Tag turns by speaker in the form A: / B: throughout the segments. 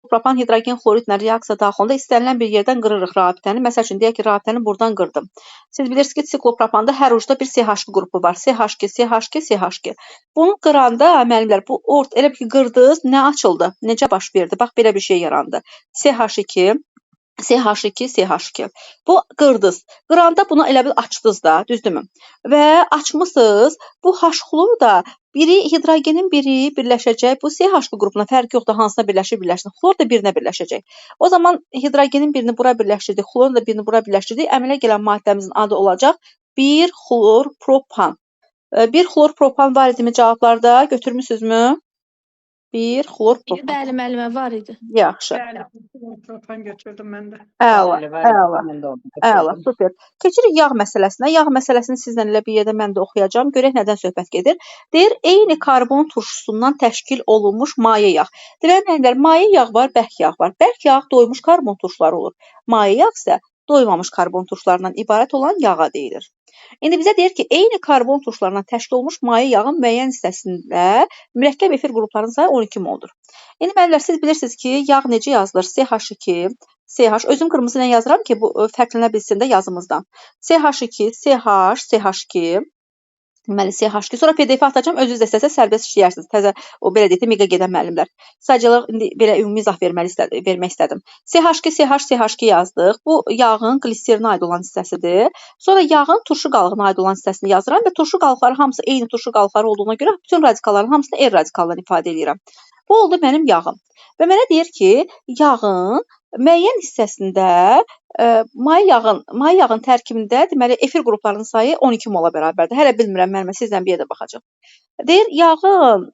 A: siklopropan hidrogen xloridlə reaksiya daxilində istənilən bir yerdən qırırıq rabitəni. Məsəl üçün deyək ki, rabitəni buradan qırdım. Siz bilirsiniz ki, siklopropanda hər ucda bir CH2 qrupu var. CH2, CH2, CH2. Bunu qıranda müəllimlər bu elə bir ki qırdınız, nə açıldı? Necə baş verdi? Bax belə bir şey yarandı. CH2 CH2, CH2. Bu qırdınız. Qıranda bunu elə bil açdınız da, düzdürmü? Və açmısınız. Bu H-xlor da biri hidrogenin biri birləşəcək. Bu CH2 qrupuna fərqi yoxdur, hansına birləşir, birləşsin. Xlor da birinə birləşəcək. O zaman hidrogenin birini bura birləşdirdik, xlorun da birini bura birləşdirdik. Əmələ gələn maddəmizin adı olacaq 1 xlor propan. 1 xlor propan var idimi cavablarda? Götürmüsünüzmü? 1 xlor propan.
B: Bəli, müəllimə, var idi.
A: Yaxşı.
C: Bəli, propan götürdüm mən də.
A: Əla, super. Keçirik yağ məsələsinə. Yağ məsələsini sizlə elə bir yerdə mən də oxuyacağam. Görək nədən söhbət gedir. Deyir, eyni karbon turşusundan təşkil olunmuş maye yağ. Deməli, müəllimlər, maye yağ var, bərk yağ var. Bərk yağ doymuş karbon turşuları olur. Maye yağ isə doymamış karbon turşularından ibarət olan yağa deyilir. İndi bizə deyir ki, eyni karbon turşularından təşkil olmuş maye yağın müəyyən hissəsində mürəkkəb efir qruplarının sayı 12 moldur. İndi müəllimlər, siz bilirsiniz ki, yağ necə yazılır? CH2, CH. Özüm qırmızı ilə yazıram ki, bu fərqlənə bilsin də yazımızdan. CH2, CH, CH2. Deməli, CH2. Sonra PDF atacağım, özünüz də istəsəz sərbəst işləyərsiniz. Təzə o belə deyək, mega gedən müəllimlər. Sadəcə indi belə ümumi izah vermək istədim. CH2, CH, CH2 yazdıq. Bu yağın qliserinə aid olan hissəsidir. Sonra yağın turşu qalığına aid olan hissəsini yazıram və turşu qalıqları hamısı eyni turşu qalıqları olduğuna görə bütün radikalların hamısını R radikalından ifadə edirəm. Bu oldu mənim yağım. Və mənə deyir ki, yağın müəyyən hissəsində maye yağın tərkibində deməli efir qruplarının sayı 12 mola bərabərdir. Hələ bilmirəm, müəllimə, sizlə bir yerdə baxacağam. Deyir, yağın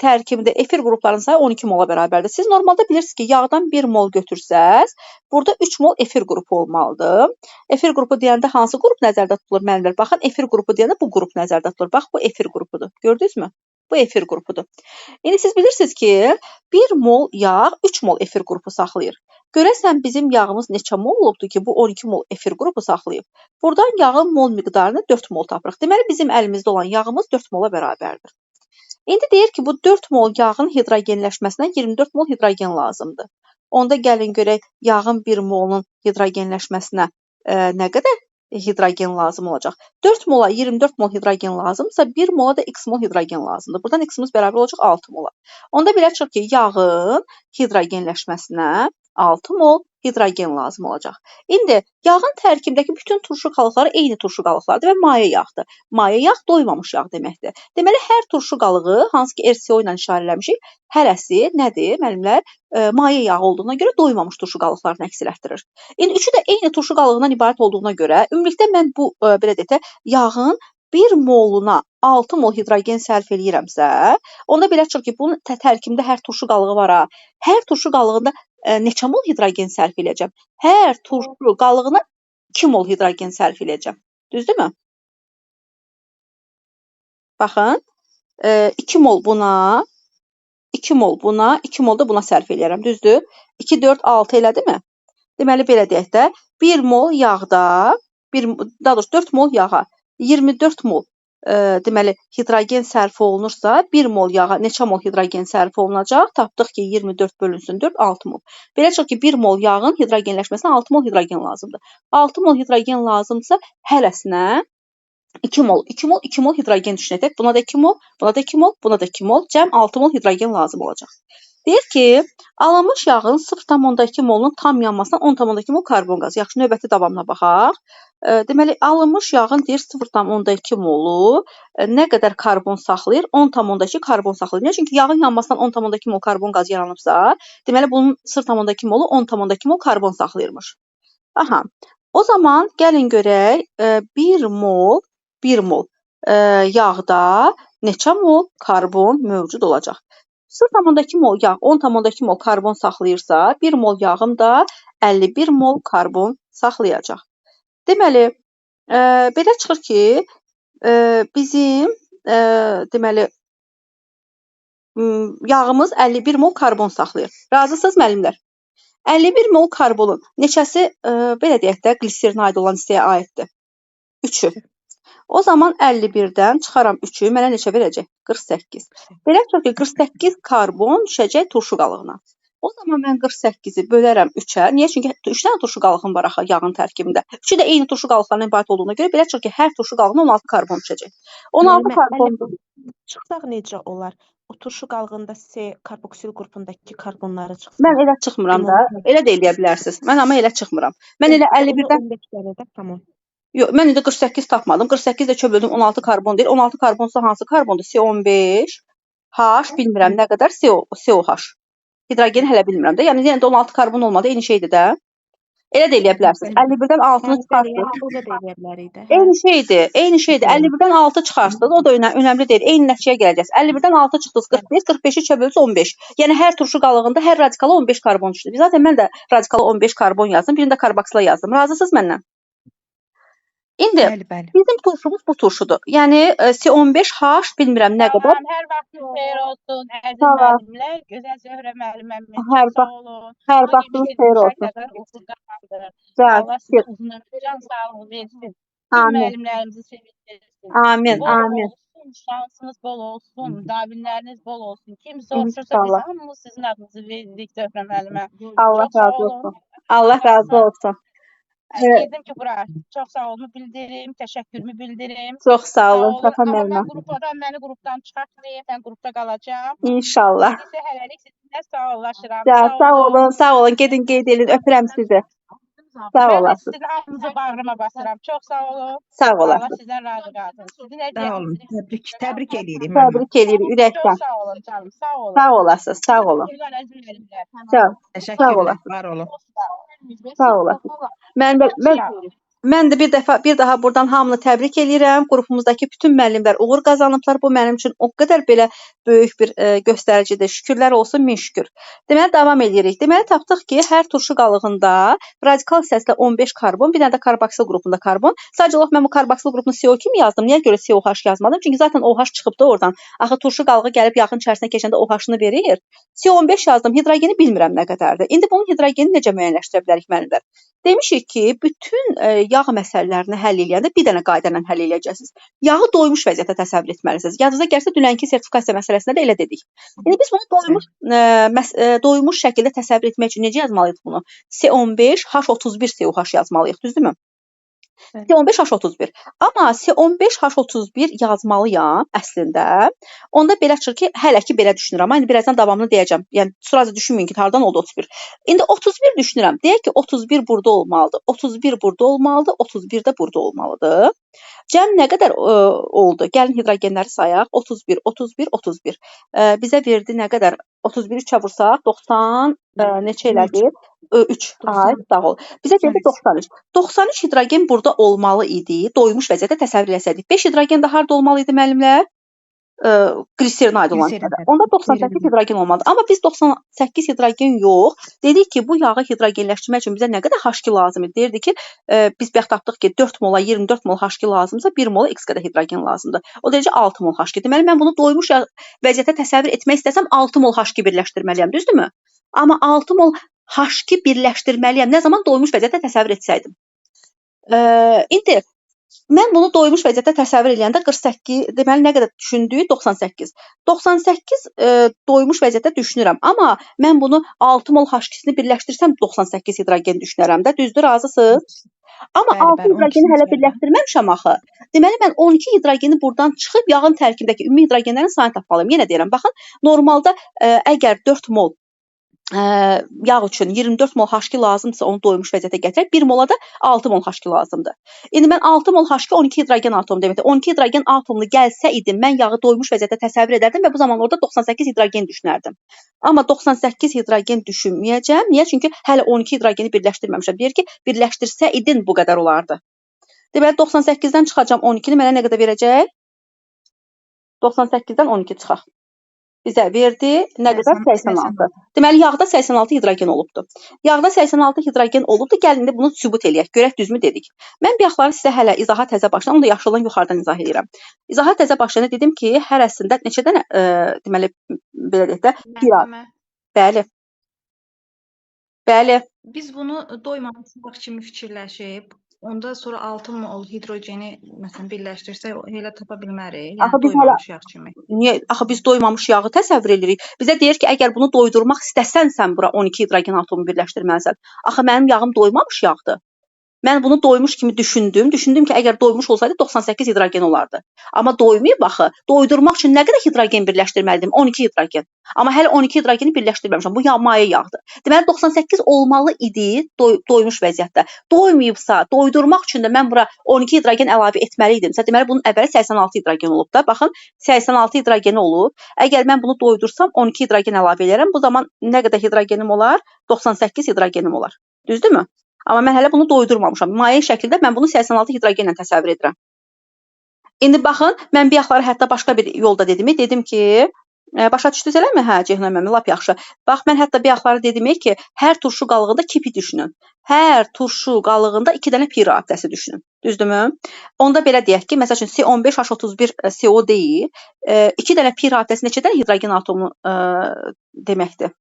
A: tərkibində efir qruplarının sayı 12 mola bərabərdir. Siz normalda bilirsiniz ki, yağdan 1 mol götürsəz, burada 3 mol efir qrupu olmalıdır. Efir qrupu deyəndə hansı qrup nəzərdə tutulur, müəllimlər? Baxın, efir qrupu deyəndə bu qrup nəzərdə tutulur. Bax, bu efir qrupudur. Gördünüzmü? Bu efir qrupudur. İndi siz bilirsiniz ki, 1 mol yağ 3 mol efir qrupu saxlayır. Görəsən bizim yağımız neçə mol olubdur ki, bu 12 mol efir qrupu saxlayıb. Buradan yağın mol miqdarını 4 mol tapırıq. Deməli, bizim əlimizdə olan yağımız 4 mola bərabərdir. İndi deyir ki, bu 4 mol yağın hidrogenləşməsinə 24 mol hidrogen lazımdır. Onda gəlin görək, yağın 1 molunun hidrogenləşməsinə nə qədər hidrogen lazım olacaq? 4 mola 24 mol hidrogen lazımsa, 1 mola da x mol hidrogen lazımdır. Buradan x-imiz bərabər olacaq 6 mola. Onda belə çıxır ki, yağın hidrogenləşməsinə 6 mol hidrogen lazım olacaq. İndi yağın tərkibindəki bütün turşu qalıqları eyni turşu qalıqlardır və maye yağdır. Maye yağ doymamış yağ deməkdir. Deməli, hər turşu qalığı, hansı ki RCO ilə işarələmişik, hərəsi nədir, müəllimlər? Maye yağ olduğuna görə doymamış turşu qalıqlarını əks elətdirir. İndi üçü də eyni turşu qalığından ibarət olduğuna görə, ümumilikdə mən bu, belə deyək də, yağın 1 moluna 6 mol hidrogen sərf eləyirəmsə, onda belə çıxır ki, bunun tərkibində hər turşu qalığı var ha. Hər turşu qalığında neçə mol hidrogen sərf eləyəcəm? Hər turşu qalığına 2 mol hidrogen sərf eləyəcəm. Düzdürmü? Baxın, 2 mol buna, 2 mol buna, 2 mol da buna sərf eləyərəm. Düzdür? 2, 4, 6 elədi mi? Deməli, belə deyək də, 1 mol yağda, daha doğrusu 4 mol yağa 24 mol deməli, hidrogen sərf olunursa, 1 mol yağa neçə mol hidrogen sərf olunacaq? Tapdıq ki, 24 bölünsün 4, 6 mol. Belə çıxır ki, 1 mol yağın hidrogenləşməsinə 6 mol hidrogen lazımdır. 6 mol hidrogen lazımdırsa, hərəsinə 2 mol, 2 mol, 2 mol hidrogen düşünəcək. Buna da 2 mol, buna da 2 mol, buna da 2 mol. Cəm 6 mol hidrogen lazım olacaq. Deyir ki, alınmış yağın 0,2 molunun tam yanmasına 10,2 mol karbon qazı. Yaxşı, növbəti davamına baxaq. Deməli, alınmış yağın deyir 0,2 molu nə qədər karbon saxlayır? 10,2 karbon saxlayır. Niyə? Çünki yağın yanmasından 10,2 mol karbon qazı yaranıbsa, deməli, bunun 0,2 molu 10,2 mol karbon saxlayırmış. Aha, o zaman gəlin görək, 1 mol yağda neçə mol karbon mövcud olacaq? 0,2 mol yağ 10,2 mol karbon saxlayırsa, 1 mol yağım da 51 mol karbon saxlayacaq. Deməli, belə çıxır ki, bizim deməli, yağımız 51 mol karbon saxlayır. Razısınız müəllimlər? 51 mol karbonun neçəsi, belə deyək də, qliserinə aid olan hissəyə aiddir? 3-ü. O zaman 51-dən çıxaram 3-ü, mənə neçə verəcək? 48. Belə çıxır ki, 48 karbon düşəcək turşu qalığına. O zaman mən 48-i bölərəm 3-ə. Niyə? Çünki 3 dənə turşu qalıqım var axı yağın tərkibində. Üçü də eyni turşu qalıqlarından ibarət olduğuna görə belə çıxır ki, hər turşu qalığına 16 karbon düşəcək. 16 karbon
B: çıxsaq necə olar? O turşu qalığında C karboksil qrupundakı karbonları çıxsın.
A: Mən elə çıxmıram da. Elə də eləyə bilərsiniz. Mən amma elə çıxmıram. Mən elə 51-dən
B: 15 dənədə tamam.
A: Yox, mən indi 48 tapmadım. 48 də çöp böldüm 16 karbon deyil. 16 karbonsa hansı karbondur? C15, H bilmirəm nə qədər COH. Hidrogeni hələ bilmirəm də. Yəni yenə də 16 karbon olmadı, eyni şeydir də. Elə də eləyə bilərsiniz. 51-dən 6-nı çıxarsınız.
B: O da eləyə bilərik də.
A: Eyni şeydir, eyni şeydir. 51-dən 6 çıxarsınız, o da önəmli deyil. Eyni nəticəyə gələcəksiniz. 51-dən 6 çıxdınız 45, 45-i çöp bölürsünüz 15. Yəni hər turşu qalığında hər radikala 15 karbon düşdü. Zaten mən də radikala 15 karbon yazdım, birində karboksila yazdım. Razısınız məndən? İndi
B: Bəli.
A: bizim turşumuz bu turşudur. Yəni C15H bilmirəm nə qədər.
D: Hər vaxtınız xeyir olsun, əziz müəllimlər. Gözəl Zöhrə müəllimə sağ olun.
A: Hər vaxtınız xeyir olsun.
D: Allah sizə uzun ömür, can sağlığı versin. Bütün müəllimlərimizi sevindirsin.
A: Amin, amin.
D: Şansınız bol olsun, müdavinləriniz bol olsun. Kim soruşursa biz hamımız sizin adınızı verdik Zöhrə müəllimə.
A: Allah razı olsun. Allah razı olsun.
D: Girdim ki, bura çox sağ olunu bildirim, təşəkkürümü bildirim.
A: Çox sağ olun, Səfa müəllimə.
D: Məni qrupdan çıxartmayın, mən qrupda qalacağam.
A: İnşallah.
D: Sizə hələlik sizinlə sağollaşıram.
A: Sağ olun, gedin qeyd edin, öpürəm sizi. Sağ olasınız.
D: Sizin hamınızı bağrıma basıram. Çox sağ olun.
A: Sağ olasınız.
D: Allah sizdən razı qalsın. Sizin
B: Sağ olun. Təbrik edirik.
A: Təbrik edirik ürəkdən.
D: Çox sağ olun canım. Sağ olun.
A: Sağ olasınız. Sağ olun.
B: Təşəkkürlər. Var olun.
A: Sağ olasınız. Mən də bir daha buradan hamını təbrik edirəm. Qrupumuzdakı bütün müəllimlər uğur qazanıblar. Bu mənim üçün o qədər belə böyük bir göstəricidir. Şükürlər olsun, min şükür. Deməli davam edirik. Deməli tapdıq ki, hər turşu qalığında radikal hissəsində 15 karbon, bir dənə də karboksil qrupunda karbon. Sadəcə olaraq mən bu karboksil qrupunu CO kimi yazdım. Niyə görə COH yazmadım? Çünki zaten OH çıxıbdı oradan. Axı turşu qalığı gəlib yağın içərisinə keçəndə OH-ını verir. CO15 yazdım. Hidrogeni bilmirəm nə qədərdir. İndi bunun hidrogeni necə müəyyənləşdirə bilərik müəllimlər? Demişik ki, bütün yağ məsələlərini həll edəndə bir dənə qayda ilə həll edəcəksiniz. Yağı doymuş vəziyyətdə təsəvvür etməlisiniz. Yadınıza gəlsə dünənki sertifikasiya məsələsində də elə dedik. İndi biz bunu doymuş şəkildə təsəvvür etmək üçün necə yazmalıyıq bunu? C15 H31 COH yazmalıyıq, düzdürmü? C15 H31. Amma C15 H31 yazmalıyam əslində. Onda belə çıxır ki, hələ ki belə düşünürəm. İndi birazdan davamını deyəcəm. Yəni sırası düşünməyin ki, hardan oldu 31. İndi 31 düşünürəm. Deyək ki, 31 burada olmalıdır. 31 burada olmalıdır. 31 də burada olmalıdır. Cəm nə qədər oldu? Gəlin hidrogenləri sayaq. 31, 31, 31. Bizə verdi nə qədər? 31 3-ə vursaq 90 neçə elədi? 3. Ay, sağ ol. Bizə verdi 93. 93 hidrogen burada olmalı idi. Doymuş vəziyyətdə təsəvvür etsəydik. 5 hidrogen də harda olmalı idi müəllimlər? Gliserin aid olan hissədə. Onda 98 hidrogen olmalı. Amma biz 98 hidrogen yox. Dedik ki, bu yağı hidrogenləşdirmək üçün bizə nə qədər H2 lazımdır? Deyirdi ki, biz bəxt tapdıq ki, 4 mola 24 mol H2 lazımsa 1 mola x qədər hidrogen lazımdır. O derəcə 6 mol H2. Deməli mən bunu doymuş vəziyyətdə təsəvvür etmək istəsəm 6 mol H2 birləşdirməliyəm, düzdürmü? Amma 6 mol H2 birləşdirməliyəm. Nə zaman doymuş vəziyyətdə təsəvvür etsəydim? İndi mən bunu doymuş vəziyyətdə təsəvvür edəndə 48, deməli nə qədər düşündük? 98. 98 doymuş vəziyyətdə düşünürəm. Amma mən bunu 6 mol H2-sini birləşdirsəm 98 hidrogen düşünərəm də. Düzdür, razısınız? Amma 6 hidrogeni hələ birləşdirməmişəm axı. Deməli mən 12 hidrogeni buradan çıxıb yağın tərkibindəki ümumi hidrogenlərin sayını tapmalıyam. Yenə deyirəm, baxın, normalda əgər 4 mol yağ üçün 24 mol H2 lazımdırsa onu doymuş vəziyyətə gətirək. 1 mola da 6 mol H2 lazımdır. İndi mən 6 mol H2 12 hidrogen atomu deməkdir. 12 hidrogen atomlu gəlsə idi, mən yağı doymuş vəziyyətdə təsəvvür edərdim və bu zaman orada 98 hidrogen düşünərdim. Amma 98 hidrogen düşünməyəcəm. Niyə? Çünki hələ 12 hidrogeni birləşdirməmişəm. Deyir ki, birləşdirsə idin bu qədər olardı. Deməli 98-dən çıxacam 12-ni mənə nə qədər verəcək? 98-dən 12 çıxaq. Bizə verdi, nə qədər? 86. Deməli, yağda 86 hidrogen olubdur. Yağda 86 hidrogen olubdur, gəlin də bunu sübut eləyək, görək düzmü dedik. Mən bayaqları sizə hələ izaha təzə başlayana, onu da yaşıldan yuxarıdan izah edirəm. İzaha təzə başlayana dedim ki, hərəsində neçə dənə, deməli, belə deyək də, bir ad. Bəli. Bəli.
E: Biz bunu doymamışlıq kimi fikirləşib, Onda sonra 6 mol hidrogeni məsələn birləşdirsək elə tapa bilmərik.
A: Axı
E: Yəni
A: biz hələ
E: doymamış yağ kimi.
A: niyə axı biz doymamış yağı təsəvvür edirik. Bizə deyir ki, əgər bunu doydurmaq istəsən sən bura 12 hidrogen atomu birləşdirməlisən. Axı mənim yağım doymamış yağdır. Mən bunu doymuş kimi düşündüm. Düşündüm ki, əgər doymuş olsaydı 98 hidrogen olardı. Amma doymayıb axı. Doydurmaq üçün nə qədər hidrogen birləşdirməliydim? 12 hidrogen. Amma hələ 12 hidrogeni birləşdirməmişəm. Bu maye yağdır. Deməli 98 olmalı idi doymuş vəziyyətdə. Doymayıbsa, doydurmaq üçün də mən bura 12 hidrogen əlavə etməli idimsə, deməli bunun əvvəli 86 hidrogen olub da. Baxın, 86 hidrogeni olub. Əgər mən bunu doydursam 12 hidrogen əlavə edərəm. Bu zaman nə qədər hidrogenim olar? 98 hidrogenim olar. Düzdürmü? Amma mən hələ bunu doydurmamışam. Maye şəkildə mən bunu 86 hidrogenlə təsəvvür edirəm. İndi baxın, mən biyaqları hətta başqa bir yolda dedim. Dedim ki, başa düşdünüz eləmi? Hə, Ceyhun müəllim, lap yaxşı. Bax, mən hətta biyaqları dedim ki, hər turşu qalığında kipi düşünün. Hər turşu qalığında 2 dənə pi rabitəsi düşünün. Düzdürmü? Onda belə deyək ki, məsəl üçün C15H31 CO deyil. 2 dənə pi rabitəsi neçə dənə hidrogen atomu deməkdir?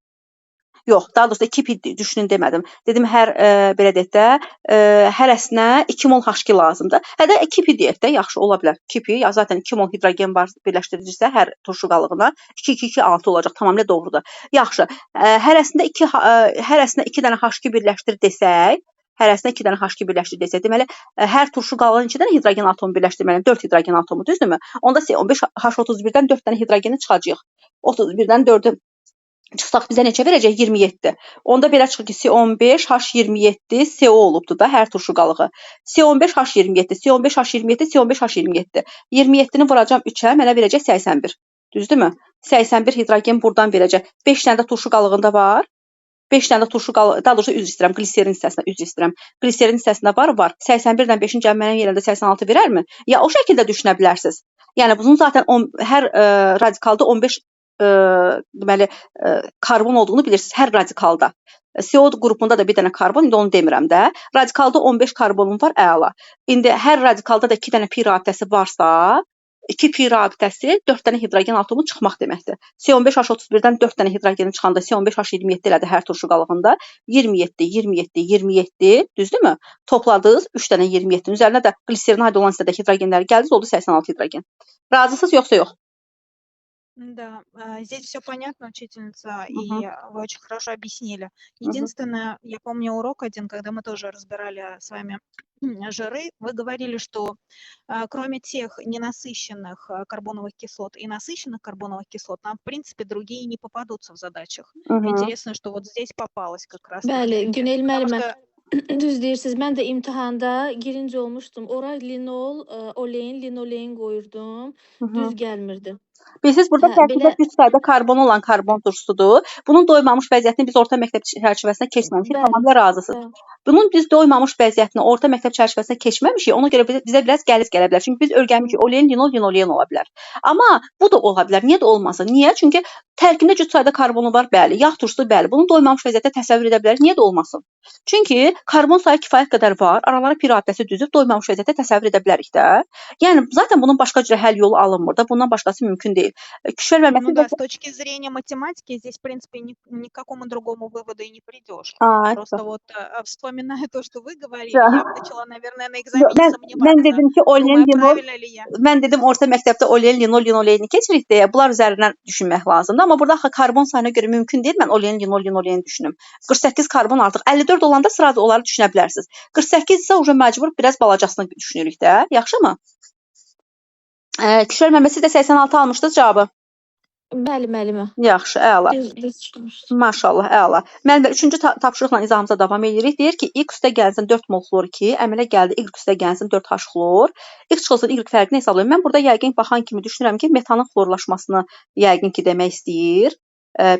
A: Yox, daha doğrusu 2 pi düşünün demədim. Dedim hər belə deyək də, hərəsinə 2 mol H2 lazımdır. Hətta 2 pi deyək də, yaxşı ola bilər. 2 pi, ya zaten 2 mol hidrogen var birləşdiricisi hər turşu qalığına 2 6 olacaq. Tamamilə doğrudur. Yaxşı. Hərəsinə 2 dənə H2 birləşdir desək, deməli hər turşu qalığın içində hidrogen atomu birləşdirməliyəm. 4 hidrogen atomu, düzdürmü? Onda C15H31-dən 4 dənə hidrogeni çıxacağıq. 31-dən 4-ü çıxsaq bizə neçə verəcək? 27. Onda belə çıxır ki, C15H27 CO olubdur da hər turşu qalığı. C15H27, C15H27, C15H27. 27-ni vuracam 3-ə, mənə verəcək 81. Düzdürmü? 81 hidrogen buradan verəcək. 5 dənə də turşu qalığında var. 5 dənə də turşu qalığı, daha doğrusu üzr istəyirəm, gliserin hissəsində, Gliserin hissəsində var. 81-dən 5-in cəmlərin yerində 86 verərmi? Ya o şəkildə düşünə bilərsiniz. Yəni bunun zaten hər radikalda 15 deməli karbon olduğunu bilirsiniz hər radikalda. CO qrupunda da bir dənə karbon, indi onu demirəm də. Radikalda 15 karbonum var, əla. İndi hər radikalda da 2 dənə pi rabitəsi varsa, 2 pi rabitəsi 4 dənə hidrogen atomu çıxmaq deməkdir. C15H31-dən 4 dənə hidrogeni çıxanda C15H27 elədi hər turşu qalığında. 27, 27, 27, düzdürmü? Topladınız 3 dənə 27-nin üzərinə də gliserin hayda olan hissədə hidrogenləri gəldiniz, oldu 86 hidrogen. Razısınız yoxsa yox?
B: Да, здесь все понятно, учительница, и вы очень хорошо объяснили. Единственное, я помню урок один, когда мы тоже разбирали с вами жиры, вы говорили, что кроме тех ненасыщенных карбоновых кислот и насыщенных карбоновых кислот, нам, в принципе, другие не попадутся в задачах. Интересно, что вот здесь попалось как раз.
F: Bəli, Günel müəllimə, düz deyirsiniz. Mən də imtahanda girinci olmuşdum. Ora linol, olein, linolein qoyurdum. Düz gəlmirdi.
A: Bilirsiniz, burada tərkibdə güc sayda karbon olan karbon turşusudur. Bunun doymamış vəziyyətini biz orta məktəb çərçivəsində keçməmişik. Tamamilə razısınız. Bunun biz doymamış vəziyyətini orta məktəb çərçivəsində keçməmişik. Ona görə bizə biraz qəliz gələ bilər. Çünki biz öyrənmişik olein, linol, linolein ola bilər. Amma bu da ola bilər. Niyə də olmasın? Niyə? Çünki tərkibdə güc sayda karbonu var, bəli. Yağ turşusu, bəli. Bunun doymamış vəziyyətdə təsəvvür edə bilərik. Niyə də olmasın? Çünki karbon sayı kifayət qədər var. Aralara pi rabitəsi düzüb doymamış vəziyyətdə təsəvvür edə bilərik də. Yəni zaten bunun başqa cürə həll yolu alınmır da. Bundan başqası mümkün deyil.
B: Ну да, с точки зрения математики здесь, в принципе, ни к какому другому выводу и не придешь. Просто вот вспоминая то, что вы говорили, я начала, наверное, на экзамене сомневаться. Думаю, правильно ли я?
A: Mən dedim orta məktəbdə olein, linol, linoleini keçirik deyə bunlar üzərindən düşünmək lazımdır. Amma burada karbon sayına görə mümkün deyil mən olein, linol, linoleini düşünüm. 48 karbon artıq 54 olanda sırada onları düşünə bilərsiniz. 48 isə уже məcbur biraz balacasını düşünürük də. Yaxşımı? Kişər müəllimə, siz də 86 almışdınız cavabı?
F: Bəli, müəllimə.
A: Yaxşı, əla. Maşallah, əla. Müəllimə, 3-cü tapşırıqla izahımıza davam edirik. Deyir ki, X üstə gəlsin 4 mol xlor 2, əmələ gəldi Y üstə gəlsin 4 H xlor. X çıxılsın Y fərqini hesablayın. Mən burada yəqin baxan kimi düşünürəm ki, metanın xlorlaşmasını yəqin ki demək istəyir.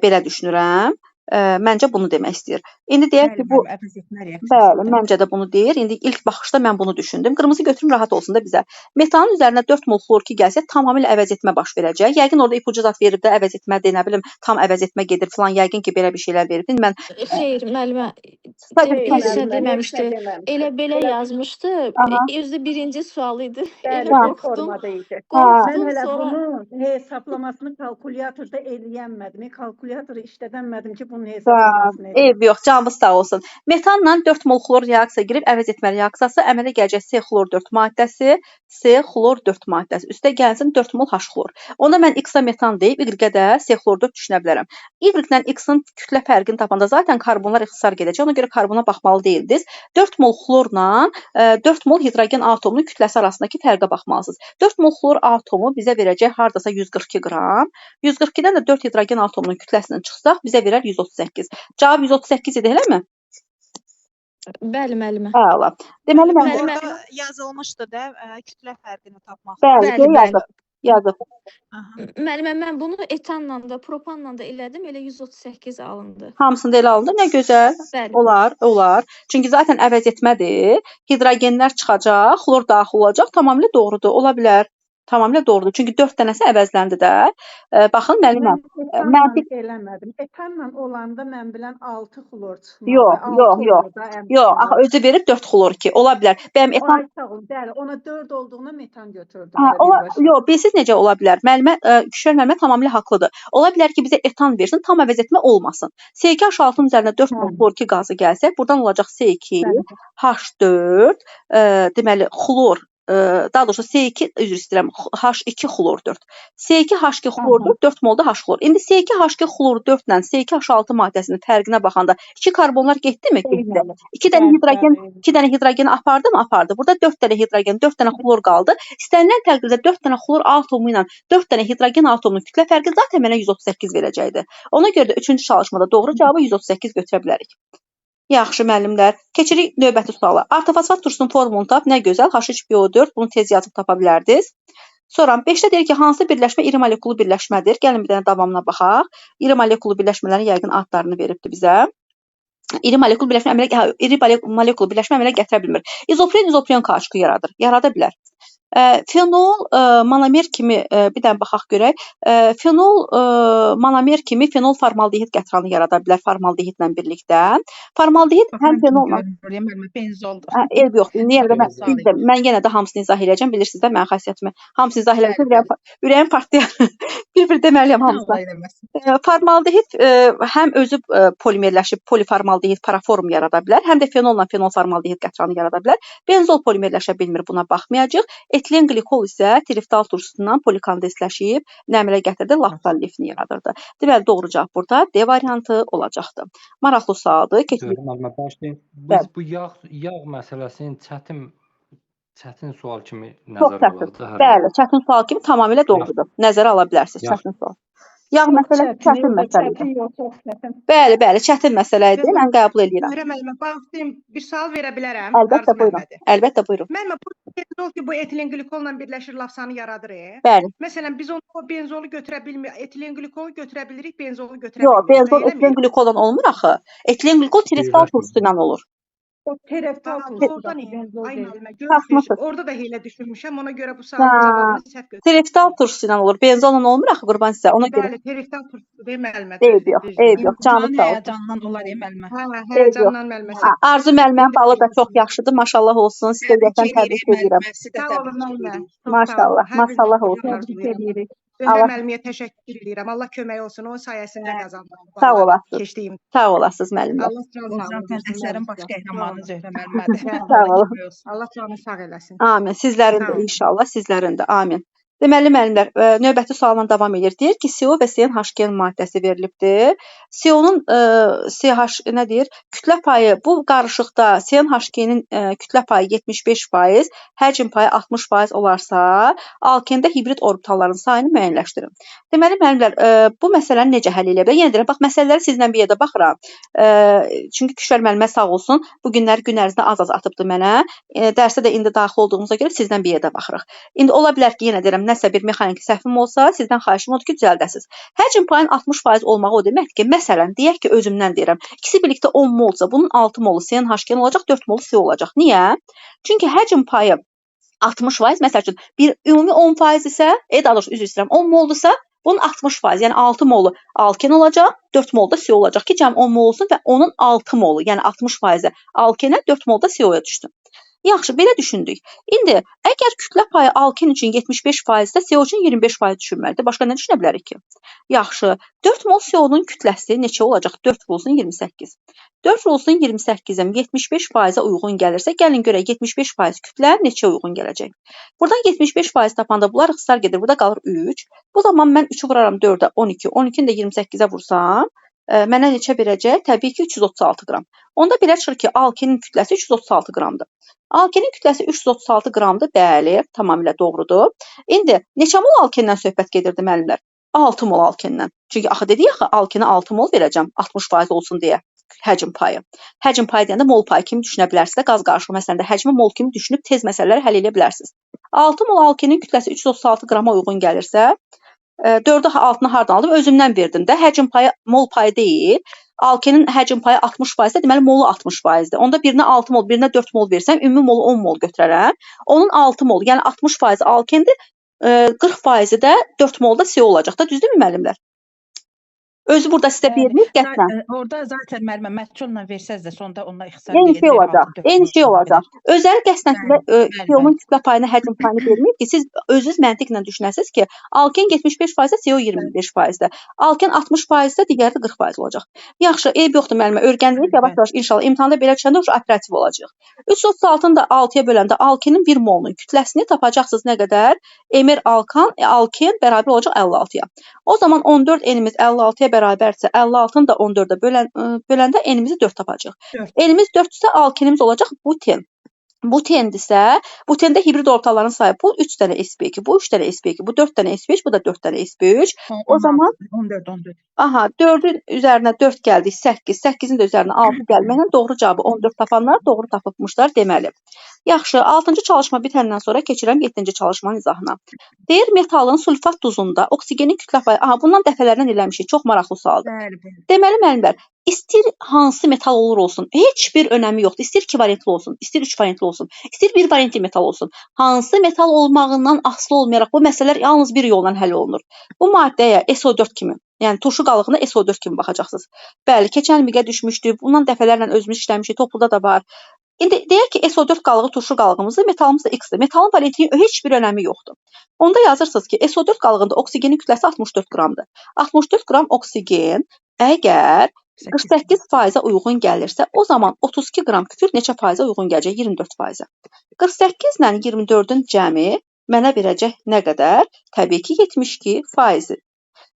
A: Belə düşünürəm. Məncə bunu demək istəyir. İndi deyək ki, bu bəli, məncə də bunu deyir. İndi ilk baxışda mən bunu düşündüm. Qırmızı götürüm rahat olsun da bizə. Metanın üzərinə 4 mol xlor 2 gəlsə tamamilə əvəz etmə baş verəcək. Yəqin orada ipucu zat verib də əvəz etmə, nə bilim, tam əvəz etmə gedir filan. Yəqin ki, belə bir şeylər verib. Mən
F: Xeyr, müəllimə, Heç nə
C: Demədim,
F: deməmişdi.
C: heç nə deməmişdi.
F: Elə belə yazmışdı.
A: Aha.
F: Özü birinci sual idi.
C: Bəli,
F: Elə
C: bu
F: qorxdum.
C: formada idi. Mən
F: Qorxdum
C: hələ
F: sonra.
C: bunun hesaplamasını kalkulyatorda eləyənmədim. Kalkulyatoru işlədənmədim ki, bunun
A: Da,
C: hesaplamasını eləyəm.
A: eybi yox, canınız sağ olsun. Metanla 4 mol xlor reaksiya girib əvəz etmə reaksiyası əmələ gələcək C xlor 4 maddəsi, C xlor 4 maddəsi. Üstə gəlsin 4 mol H xlor. Onda mən X-a metan deyib Y-ə də C xlor 4 düşünə bilərəm. Y-lə X-in kütlə fərqini tapanda zaten karbonlar ixtisar gedəcək. Ona görə karbona baxmalı deyildiniz. 4 mol xlorla 4 mol hidrogen atomunun kütləsi arasındakı fərqə baxmalısınız. 4 mol xlor atomu bizə verəcək hardasa 142 qram. 142-dən də 4 hidrogen atomunun kütləsini çıxsaq bizə verər 138. Cavab 138 idi, eləmi?
F: Bəli, müəllimə.
A: Əla. Deməli mən
F: Müəllimə.
B: Orada yazılmışdı da kütle fərqini tapmaq.
A: bəli,
F: Bəli,
A: yazıb. Yazıb.
B: Aha.
F: Müəllimə, mən bunu etanla da, propanla da elədim. Elə 138 alındı.
A: Hamısında elə alındı. Nə gözəl.
F: Bəli.
A: Olar. Çünki zaten əvəz etmədir. Hidrogenlər çıxacaq, xlor daxil olacaq. Tamamilə doğrudur. Ola bilər. Tamamilə doğrudur. Çünki 4 dənəsi əvəzləndi də. Baxın müəllimə.
C: Mən
A: Məntiq
C: eləmədim. Etanla olanda mən bilən 6 xlor çıxmalı.
A: Yox, axı özü verir 4 xlor 2. Ola bilər. Bəyəm etan
C: Ay sağ ol. Bəli, ona 4 olduğuna metan götürdüm.
A: yox, bilirsiz necə ola bilər? Müəllimə, Küşər müəllimə tamamilə haqlıdır. Ola bilər ki, bizə etan versin, tam əvəz etmə olmasın. C2H6-nın üzərinə 4 mol xlor 2 qazı gəlsə, buradan olacaq C2, H4, deməli xlor, daha doğrusu C2, üzr istəyirəm, H2 xlor 4. C2 H2 xlor 4, 4 mol da H xlor. İndi C2 H2 xlor 4 ilə C2 H6 maddəsinin fərqinə baxanda 2 karbonlar getdimi? Getdi. 2 dənə hidrogeni apardı mı? Apardı. Burada 4 dənə hidrogen, 4 dənə xlor qaldı. İstənilən təqdirdə 4 dənə xlor atomu ilə 4 dənə hidrogen atomunun kütlə fərqi zaten mənə 138 verəcəkdi. Ona görə də 3-cü çalışmada doğru cavabı 138 götürə bilərik. Yaxşı müəllimlər. Keçirik növbəti suala. Ortofosfat turşusunun formulunu tap. Nə gözəl. H3PO4. Bunu tez yazıb tapa bilərdiniz. Sonra 5-də deyir ki, hansı birləşmə iri molekullu birləşmədir? Gəlin bir dənə davamına baxaq. İri molekullu birləşmələrin yəqin adlarını veribdi bizə. İri molekullu birləşmə əmələ gətirə bilmir. İzopren KH2 yaradır. Yarada bilər. Fenol monomer kimi bir dənə baxaq görək. Fenol monomer kimi fenol formaldehid qətranı yarada bilər formaldehidlə birlikdə. Formaldehid həm fenolla
E: benzoldur.
A: Eybi yoxdur. İndi yenə də mən yenə də hamısını izah edəcəm. Bilirsiniz də mənim xasiyyətimi. Hamısını izah edəcəm. Ürəyim partlayır. Bir deməliyəm hamısını. Formaldehid həm özü polimerləşib poliformaldehid paraform yarada bilər, həm də fenolla fenol formaldehid qətranı yarada bilər. Benzol polimerləşə bilmir, buna baxmayacağıq. Etilen qlikol isə triftal turşusundan polikondensləşib nə əmələ gətirdi? Laftal lifini yaradırdı. Deməli doğru cavab burada D variantı olacaqdı. Maraqlı sualdır. Keçirik.
G: Müəllimə başlayın. Biz bu yağ məsələsinin çətin sual kimi nəzərə alırıq.
A: Bəli, çətin sual kimi tamamilə doğrudur. Nəzərə ala bilərsiniz çətin sual. Yağ məsələsi çətin məsələdir. Bəli, çətin məsələ idi. Mən qəbul edirəm.
H: Müəllimə, bağışlayın, bir sual verə bilərəm.
A: Əlbəttə, buyurun.
H: Müəllimə, benzol ki, bu etilen glikolla birləşir, lafsanı yaradır.
A: Bəli.
H: Məsələn, biz o benzolu götürə bilmirik, etilen glikolu götürə bilirik, benzolu götürə bilmirik.
A: Yox, benzol etilen glikoldan olmur axı. Etilen glikol triftal turşusu ilə olur.
H: Tereftal turşudan ay müəllimə, görürsünüz. Orada da elə düşünmüşəm, ona görə bu sualın cavabını səhv götürdüm.
A: Tereftal turşusu ilə olur. Benzolla olmur axı qurban sizə. Ona görə.
H: Bəli, tereftal turşusu deyil müəllimə.
A: Eyb yox. Canınız sağ olsun.
E: Həyəcandan olar müəllimə.
H: Həyəcandan müəllimə.
A: Arzu müəllimənin balı da çox yaxşıdır. Maşallah olsun. Sizə ürəkdən təbrik edirəm.
H: Sağ olun müəllimə.
A: Maşallah olsun.
H: Özə müəlliməyə təşəkkür edirəm. Allah kömək olsun. Onun sayəsində qazandım.
A: Sağ olasınız. Sağ olasınız müəllimə.
H: Allah razı olsun.
E: Əsərin baş qəhrəmanı Zöhrə müəllimədir.
A: Sağ olun.
H: Allah canı sağ eləsin.
A: Amin. Sizlərin də inşallah, sizlərin də. Amin. Deməli müəllimlər, növbəti sualla davam edir. Deyir ki, CO və CnH2 maddəsi verilibdir. CO-nun CH nə deyir? Kütlə payı bu qarışıqda CnH2-nin kütlə payı 75%, həcm payı 60% olarsa, alkində hibrid orbitalların sayını müəyyənləşdirin. Deməli müəllimlər, bu məsələni necə həll edə bilər? Yenə deyirəm, bax məsələləri sizlə bir yerdə baxıram. Çünki Küşər müəllimə sağ olsun, bu günlər gün ərzində az atıbdı mənə. Dərsə də indi daxil olduğumuza görə sizlə bir yerdə baxırıq. İndi ola bilər ki, yenə deyirəm, nəsə bir mexaniki səhvim olsa, sizdən xahişim odur ki, düzəldəsiniz. Həcm payının 60% olmağı o deməkdir ki, məsələn, deyək ki, özümdən deyirəm, ikisi birlikdə 10 molsa, bunun 6 molu CnH2 olacaq, 4 molu CO olacaq. Niyə? Çünki həcm payı 60%, məsəl üçün, bir ümumi 10% isə, daha doğrusu üzr istəyirəm, 10 moldursa, Bunun 60%, yəni 6 molu alken olacaq, 4 mol da CO olacaq ki, cəm 10 mol olsun və onun 6 molu, yəni 60% alkenə, 4 mol da CO-ya düşsün. Yaxşı, belə düşündük. İndi əgər kütlə payı alken üçün 75%-də CO üçün 25% düşürməlidir. Başqa nə düşünə bilərik ki? Yaxşı, 4 mol CO-nun kütləsi neçə olacaq? 4 vurulsun 28. 4 vurulsun 28-in 75%-ə uyğun gəlirsə, gəlin görək 75% kütlə neçə uyğun gələcək? Buradan 75% tapanda bunlar ixtisar gedir. Burada qalır 3. Bu zaman mən 3-ü vuraram 4-ə 12. 12-ni də 28-ə vursam, mənə neçə verəcək? Təbii ki, 336 qram. Onda belə çıxır ki, alkenin kütləsi 336 qramdır. Alkenin kütləsi 336 qramdır. Bəli, tamamilə doğrudur. İndi neçə mol alkendən söhbət gedirdi müəllimlər? 6 mol alkendən. Çünki axı dedik axı alkenə 6 mol verəcəm 60% olsun deyə həcm payı. Həcm payı deyəndə mol payı kimi düşünə bilərsiniz də qaz qarışığı məsələsində həcmi mol kimi düşünüb tez məsələləri həll edə bilərsiniz. 6 mol alkenin kütləsi 336 qrama uyğun gəlirsə, 4-ü altını hardan aldım? Özümdən verdim də. Həcm payı mol payı deyil. Alkenin həcm payı 60%-dir, deməli molu 60%-dir. Onda birinə 6 mol, birinə 4 mol versəm, ümumi molu 10 mol götürərəm. Onun 6 mol, yəni 60% alkendir, 40% də 4 molda CO olacaq da, düzdürmü müəllimlər? Özü burada sizə vermir, qətlən.
E: Orada zaten müəllimə mətçunla versəz də sonda onunla ixtisar
A: Eyni şey olacaq. Eyni şey olacaq. Özəli qəsdən sizə CO-nun kütlə payını, həcm payını vermir ki, siz özünüz məntiqlə düşünəsiniz ki, alken 75%-də, CO 25%-də. Alken 60%-də, digəri də 40% olacaq. Yaxşı, eyb yoxdur müəllimə. Öyrəndiniz, yavaş-yavaş inşallah imtahanda belə düşəndə operativ olacaq. 336-nı da 6-ya böləndə alkenin 1 molunun kütləsini tapacaqsınız nə qədər? Mr alken bərabər olacaq 56-ya. O zaman 14 N'imiz 56-ya bərabərsə, 56-nı da 14-ə böləndə N'imizi 4 tapacaq. N'imiz 4-sə alkenimiz olacaq buten. Butendirsə, butende hibrid ortaların sayı bu 3 dənə sp2, bu 3 dənə sp2, bu 4 dənə sp3, bu da 4 dənə sp3. O zaman
E: 14.
A: Aha, 4-ün üzərinə 4 gəldik, 8, 8-in də üzərinə 6 gəlməklə doğru cavabı 14 tapanlar doğru tapıbmışlar deməli. Yaxşı, 6-cı çalışma bitəndən sonra keçirəm 7-ci çalışmanın izahına. Deyir, metalın sulfat duzunda oksigenin kütlə payı, aha, bundan dəfələrlə eləmişik, çox maraqlı sualdır. Deməli, müəllimlər, İstir hansı metal olur olsun, heç bir önəmi yoxdur. İstir 2 variantlı olsun, istir 3 variantlı olsun, istir 1 variantlı metal olsun. Hansı metal olmağından asılı olmayaraq bu məsələlər yalnız bir yolla həll olunur. Bu maddəyə SO4 kimi, yəni turşu qalığına SO4 kimi baxacaqsınız. Bəli, keçən ilmiqə düşmüşdü. Bundan dəfələrlə özümüz işləmişik, topluda da var. İndi deyək ki, SO4 qalığı turşu qalığımızdır, metalımız da X-dir. Metalın valentinin heç bir önəmi yoxdur. Onda yazırsınız ki, SO4 qalığında oksigenin kütləsi 64 qramdır. 64 qram oksigen əgər 48%-ə uyğun gəlirsə, o zaman 32 qram kükürt neçə faizə uyğun gələcək? 24%-ə. 48 ilə 24-ün cəmi mənə verəcək nə qədər? Təbii ki, 72%-i.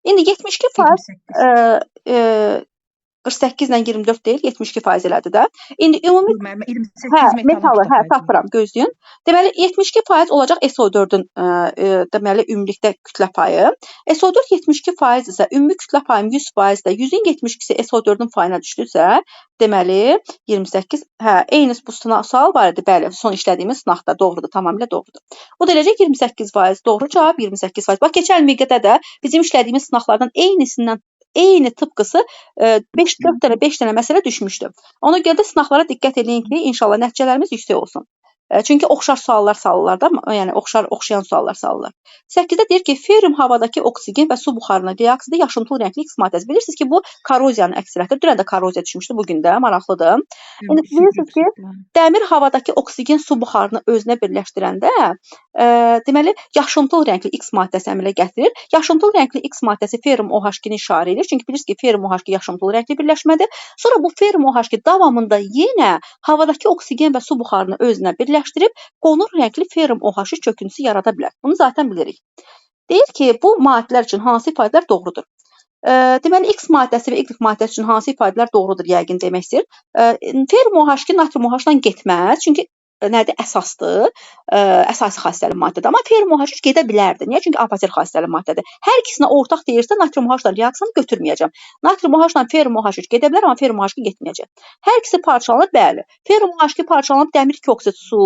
A: İndi 72% 48 ilə 24 deyil, 72% elədi də. İndi ümumi
E: 28
A: metalı, tapıram, gözləyin. Deməli 72% olacaq SO4-ün deməli ümumilikdə kütlə payı. SO4 72% isə ümumi kütlə payım 100%-də, 100-ün 72-si SO4-ün payına düşdüsə, deməli 28, eyni bu sual var idi, bəli, son işlədiyimiz sınaqda doğrudur, tamamilə doğrudur. Bu da eləcək 28%, doğru cavab 28%. Bax, keçən ilmiqdə də bizim işlədiyimiz sınaqlardan eyni tıpqısı 5 dənə məsələ düşmüşdü. Ona görə də sınaqlara diqqət edin ki, inşallah nəticələrimiz yüksək olsun. Çünki oxşar suallar salırlar da, yəni oxşayan suallar salırlar. 8-də deyir ki, ferium havadakı oksigen və su buxarına reaksiyada yaşımtıl rəngli X maddəsi. Bilirsiniz ki, bu korroziyanın əksəriyyətidir. Dünən də korroziya düşmüşdü, bugün də maraqlıdır. İndi bilirsiniz ki, dəmir havadakı oksigen su buxarını özünə birləşdirəndə, deməli, yaşımtıl rəngli X maddəsi əmələ gətirir. Yaşımtıl rəngli X maddəsi ferium OH2-ni işarə edir. Çünki bilirsiniz ki, ferium OH2 yaşımtıl rəngli birləşmədir. Sonra bu ferium OH2 davamında yenə havadakı oksigen və su buxarını özünə birləşdirib qonur rəngli ferium OH köküntüsü yarada bilər. Bunu zaten bilirik. Deyir ki, bu maddələr üçün hansı ifadələr doğrudur? Deməli, X maddəsi və Y maddəsi üçün hansı ifadələr doğrudur yəqin demək istəyir. Ferium OH2 natrium OH-dan getməz. Çünki nədir? Əsasdır, əsasi xassəli maddədir. Amma ferium OH3 gedə bilərdi. Niyə? Çünki apatir xassəli maddədir. Hər ikisinə ortaq deyirsə, natrium OH-la reaksiyanı götürməyəcəm. Natrium OH-la ferium OH3 gedə bilər, amma ferium OH2 getməyəcək. Hər ikisi parçalanır, bəli. Ferium OH2 parçalanıb dəmir 2 oksid su,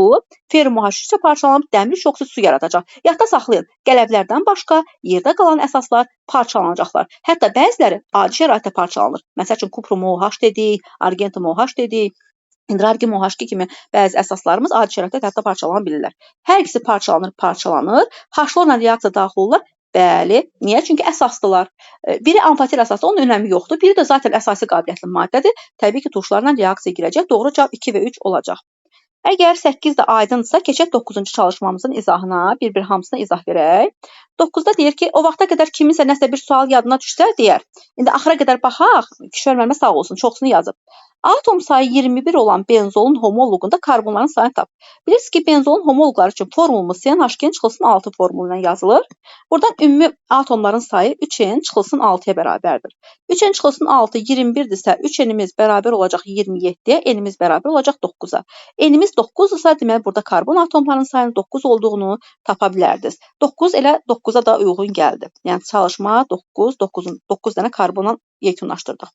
A: ferium OH3 isə parçalanıb dəmir 3 oksid su yaradacaq. Yadda saxlayın, qələblərdən başqa yerdə qalan əsaslar parçalanacaqlar. Hətta bəziləri adi şəraitdə parçalanır. Məsəl üçün kuprum OH dedik, argentum OH dedik. Argim OH2 kimi bəzi əsaslarımız adi şəraitdə hətta parçalana bilirlər. Hər ikisi parçalanır. Haşlarla reaksiya daxil olurlar. Bəli. Niyə? Çünki əsaslılar. Biri amfoter əsaslı, onun önəmi yoxdur. Biri də zaten əsasi qabiliyyətli maddədir. Təbii ki, turşularla reaksiya girəcək. Doğru cavab 2 və 3 olacaq. Əgər 8 də aydınsa, keçək 9-cu çalışmamızın izahına, bir-bir hamısına izah verək. 9-da deyir ki, o vaxta qədər kiminsə nəsə bir sual yadına düşsə, deyər. İndi axıra qədər baxaq, Kişör müəllimə sağ olsun, çoxsunu yazıb. Atom sayı 21 olan benzolun homoloqunda karbonların sayını tap. Bilirsiniz ki, benzolun homoloqları üçün formulumuz CnH2-nin çıxılsın 6 formulu ilə yazılır. Buradan ümumi atomların sayı 3n çıxılsın 6-ya bərabərdir. 3n çıxılsın 6 21-dirsə, 3n'imiz bərabər olacaq 27-yə, n'imiz bərabər olacaq 9-a. N'imiz 9-dursa, deməli, burada karbon atomlarının sayının 9 olduğunu tapa bilərdiniz. 9 elə 9-a da uyğun gəldi. Yəni, çalışma 9 dənə karbonla yekunlaşdırdıq.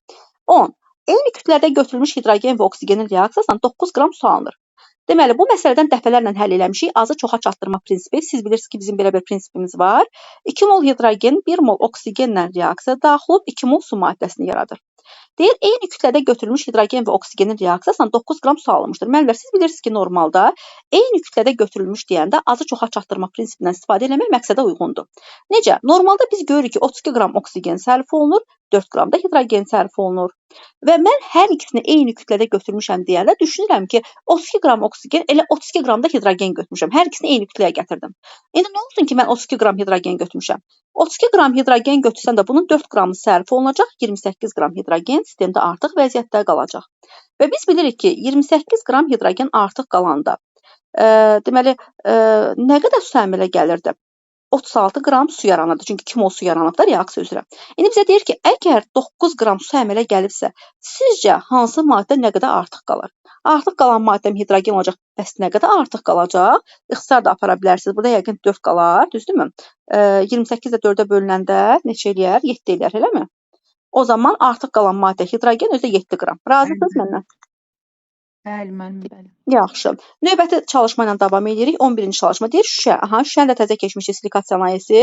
A: 10. Eyni kütlədə götürülmüş hidrogen və oksigenin reaksiyasından 9 qram su alınır. Deməli, bu məsələdən dəfələrlə həll eləmişik. Azı çoxa çatdırma prinsipi. Siz bilirsiniz ki, bizim belə bir prinsipimiz var. 2 mol hidrogen 1 mol oksigenlə reaksiya daxil olub 2 mol su maddəsini yaradır. Deyir, eyni kütlədə götürülmüş hidrogen və oksigenin reaksiyasından 9 qram su alınmışdır. Müəllimlər, siz bilirsiniz ki, normalda eyni kütlədə götürülmüş deyəndə azı çoxa çatdırma prinsipindən istifadə etmək məqsədə uyğundur. Necə? Normalda biz görürük ki, 32 qram oksigen sərf olunur, 4 qram da hidrogen sərf olunur. Və mən hər ikisini eyni kütlədə götürmüşəm deyəndə düşünürəm ki, 32 qram oksigen, elə 32 qram da hidrogen götürmüşəm. Hər ikisini eyni kütləyə gətirdim. İndi nə olsun ki, mən 32 qram hidrogen götürmüşəm? 32 qram hidrogen götürsəm də bunun 4 qramı sərf olunacaq, 28 qram hidrogen sistemdə artıq vəziyyətdə qalacaq. Və biz bilirik ki, 28 qram hidrogen artıq qalanda, deməli, nə qədər su əmələ gəlirdi? 36 qram su yaranırdı. Çünki 2 mol su yaranıb da reaksiya üzrə. İndi bizə deyir ki, əgər 9 qram su əmələ gəlibsə, sizcə hansı maddə nə qədər artıq qalır? Artıq qalan maddəm hidrogen olacaq. Bəs nə qədər artıq qalacaq? İxtisar da apara bilərsiniz. Burada yəqin 4 qalar, düzdürmü? 28 də 4-ə bölünəndə neçə eləyər? 7 eləyər, eləmi? O zaman artıq qalan maddə hidrogen özü 7 qram. Razısınız məndən?
E: Bəli, müəllim, bəli.
A: Yaxşı. Növbəti çalışma ilə davam edirik. 11-ci çalışma deyir şüşə. Şüşəni də təzə keçmişik silikat sənayesi.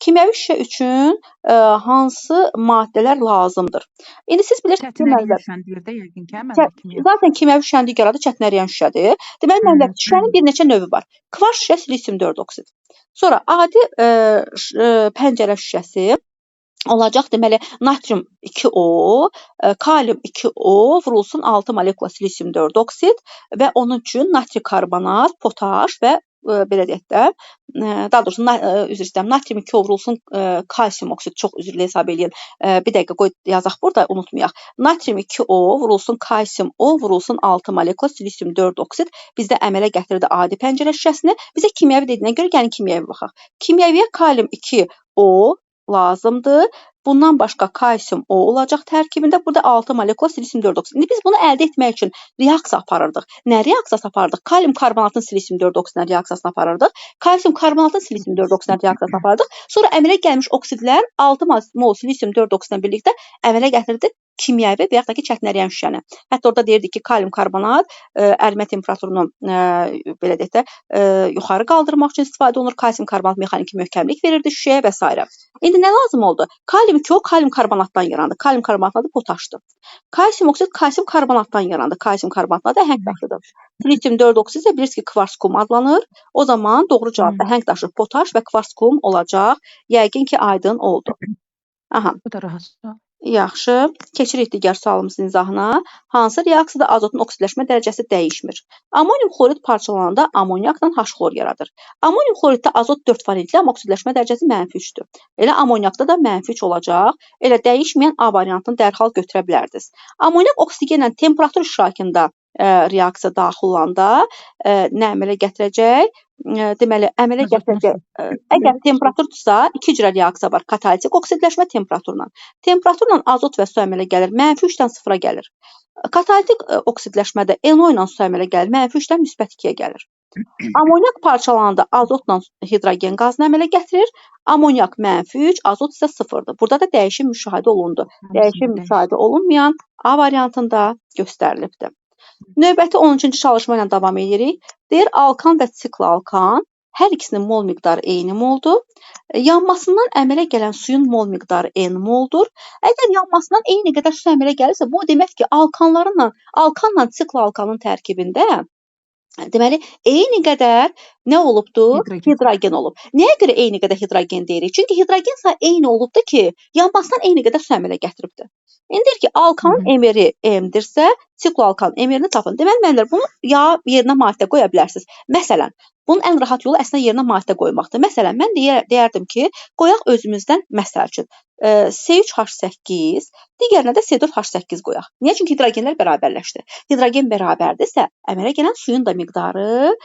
A: Kimyəvi şüşə üçün hansı maddələr lazımdır? İndi siz bilirsiniz ki,
E: Çətin şüşən deyir də yəqin ki, müəllim.
A: Zaten kimyəvi şüşənin digər adı çətin əriyən şüşədir. Deməli, müəllim, şüşənin bir neçə növü var. Kvars şüşə, silisium 4 oksid. Sonra adi pəncərə şüşəsi olacaq, deməli, natrium 2O, kalium 2O vurulsun 6 molekula silisium 4 oksid və onun üçün natri karbonat, potaş və belə deyək də, daha doğrusu, üzr istəyirəm, natrium 2O vurulsun kalsium oksid, çox üzrlü hesab edin. Bir dəqiqə qoy yazaq burada, unutmayaq. Natrium 2O vurulsun kalsium O vurulsun 6 molekula silisium 4 oksid bizdə əmələ gətirdi adi pəncərə şüşəsini. Bizə kimyəvi dediyinə görə gəlin kimyəvi baxaq. Kimyəviyə kalium 2O lazımdır. Bundan başqa kalsium O olacaq tərkibində. Burada 6 molekula silisium 4 oksid. İndi biz bunu əldə etmək üçün reaksiya aparırdıq. Nə reaksiyası aparırdıq? Kalium karbonatın silisium 4 oksidlə reaksiyasını aparırdıq. Kalsium karbonatın silisium 4 oksidlə reaksiyasını aparırdıq. Sonra əmələ gəlmiş oksidlər 6 mol silisium 4 oksidlə birlikdə əmələ gətirdi kimyəvi və yaxud da ki, çətin əriyən şüşəni. Hətta orada deyirdik ki, kalium karbonat ərimə temperaturunu belə deyək də yuxarı qaldırmaq üçün istifadə olunur. Kalsium karbonat mexaniki möhkəmlik verirdi şüşəyə və s. İndi nə lazım oldu? Kalium 2O kalium karbonatdan yarandı. Kalium karbonatın adı potaşdır. Kalsium oksid kalsium karbonatdan yarandı. Kalsium karbonatın adı əhəng daşıdır. Silisium 4 oksid isə bilirsiniz ki, kvars kum adlanır. O zaman doğru cavab əhəng daşı potaş və kvars kum olacaq. Yəqin ki, aydın oldu. Aha.
E: Bu da rahatdır.
A: Yaxşı. Keçirik digər sualımızın izahına. Hansı reaksiyada azotun oksidləşmə dərəcəsi dəyişmir? Amonium xlorid parçalananda amoniakla H-xlor yaradır. Amonium xloriddə azot 4 valentli, amma oksidləşmə dərəcəsi -3-dür. Elə amoniakda da -3 olacaq. Elə dəyişməyən A variantını dərhal götürə bilərdiniz. Amoniak oksigenlə temperatur iştirakında reaksiya daxil olanda nə əmələ gətirəcək? Deməli, əmələ gətirəcək. Əgər temperaturdursa, iki cürə reaksiya var. Katalitik oksidləşmə temperaturla. Temperaturla azot və su əmələ gəlir. -3-dən 0-a gəlir. Katalitik oksidləşmədə NO ilə su əmələ gəlir. -3-dən -2-yə gəlir. Amoniak parçalananda azotla hidrogen qazını əmələ gətirir. Amoniak -3, azot isə 0-dır. Burada da dəyişim müşahidə olundu. Dəyişim müşahidə olunmayan A variantında göstərilibdir. Növbəti 13-cü çalışma ilə davam edirik. Deyir, alkan və siklalkan hər ikisinin mol miqdarı eyni moldur. Yanmasından əmələ gələn suyun mol miqdarı n moldur. Əgər yanmasından eyni qədər su əmələ gəlirsə, bu demək ki, alkanla siklalkanın tərkibində Deməli, eyni qədər nə olubdur?
E: Hidrogen.
A: Hidrogen olub. Nəyə görə eyni qədər hidrogen deyirik? Çünki hidrogen sayı eyni olubdur ki, yanmasından eyni qədər su əmələ gətiribdir. İndi deyir ki, alkanın emeri M-dirsə, sikloalkanın emerini tapın. Deməli, mənlər bunu ya yerinə maddə qoya bilərsiniz. Məsələn, bunun ən rahat yolu əslində yerinə maddə qoymaqdır. Məsələn, mən deyərdim ki, qoyaq özümüzdən məsəl üçün C3H8, digərinə də C4H8 qoyaq. Niyə? Çünki hidrogenlər bərabərləşdi. Hidrogen bərabərdirsə, əmələ gələn suyun da miqdarı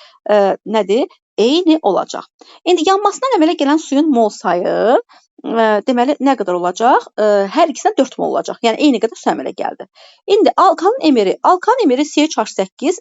A: nədir? Eyni olacaq. İndi yanmasından əmələ gələn suyun mol sayı deməli nə qədər olacaq? Hər ikisinə 4 mol olacaq. Yəni eyni qədər su əmələ gəldi. İndi alkanın emeri C3H8,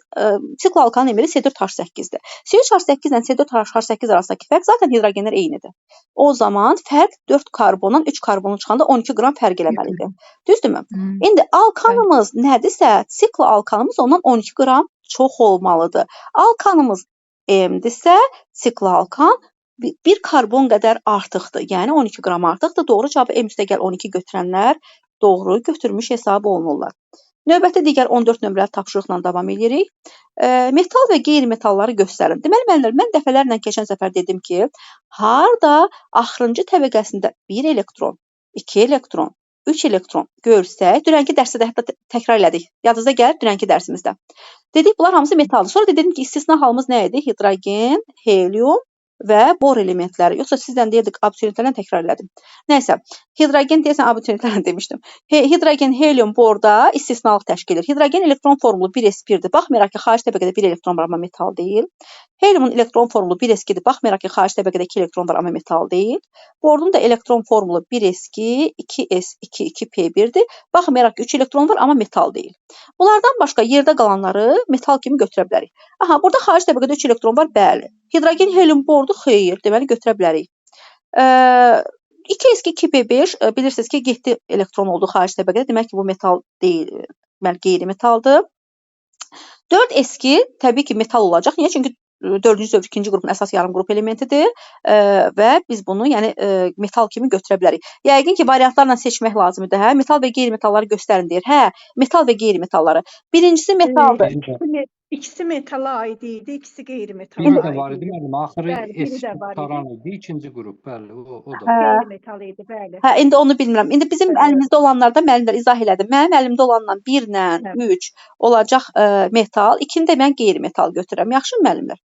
A: sikloalkanın emeri C4H8-dir. C3H8 ilə C4H8 arasındakı fərq zaten hidrogenlər eynidir. O zaman fərq 4 karbondan 3 karbonu çıxanda 12 qram fərq eləməlidir. Düzdürmü? İndi alkanımız nədirsə, sikloalkanımız ondan 12 qram çox olmalıdır. Alkanımız M-dirsə, sikloalkan 1 karbon qədər artıqdır. Yəni 12 qram artıqdır. Doğru cavabı M üstəgəl 12 götürənlər doğru götürmüş hesab olunurlar. Növbəti digər 14 nömrəli tapşırıqla davam edirik. Metal və qeyri-metalları göstərin. Deməli, mən dəfələrlə keçən səfər dedim ki, harda axırıncı təbəqəsində 1 elektron, 2 elektron, 3 elektron görsək, dünənki dərsdə də hətta təkrar elədik. Yadınıza gəlir dünənki dərsimizdə. Dedik, bunlar hamısı metaldır. Sonra dedim ki, istisna halımız nə idi? Hidrogen, helium və bor elementləri. Yoxsa sizdən deyirdik, abituriyentlərlə təkrar elədim. Nəysə, hidrogen deyəsən abituriyentlərlə demişdim. Hidrogen, helium, borda istisnalıq təşkil edir. Hidrogen elektron formulu 1s1-dir. Baxmayaraq ki, xarici təbəqədə 1 elektron var, amma metal deyil. Heliumun elektron formulu 1s2-dir. Baxmayaraq ki, xarici təbəqədə 2 elektron var, amma metal deyil. Bordun da elektron formulu 1s2, 2s2, 2p1-dir. Baxmayaraq ki, 3 elektron var, amma metal deyil. Bunlardan başqa yerdə qalanları metal kimi götürə bilərik. Aha, burada xarici təbəqədə 3 elektron var, bəli. Hidrogen, helium, bordu xeyir, deməli götürə bilərik. 2s2, 2p5 bilirsiniz ki, 7 elektron oldu xarici təbəqədə, demək ki, bu metal deyil, deməli qeyri-metaldır. 4s2 təbii ki, metal olacaq. Niyə? Çünki 4-cü zövq 2-ci qrupun əsas yarım qrup elementidir və biz bunu yəni metal kimi götürə bilərik. Yəqin ki, variantlarla seçmək lazımdır. Hə, metal və qeyri-metalları göstərin deyir. Hə, metal və qeyri-metalları. Birincisi metaldır.
C: İkisi metala aid idi, ikisi qeyri-metala
G: aid idi.
C: Biri
G: də var idi, müəllim. Axırı S-taran idi, ikinci qrup, bəli, o da.
C: Qeyri-metal idi, bəli.
A: Hə, indi onu bilmirəm. İndi bizim əlimizdə olanlarda müəllimlər izah elədim. Mənim əlimdə olanla 1 ilə 3 olacaq metal, 2-ni də mən qeyri-metal götürürəm. Yaxşı müəllimlər?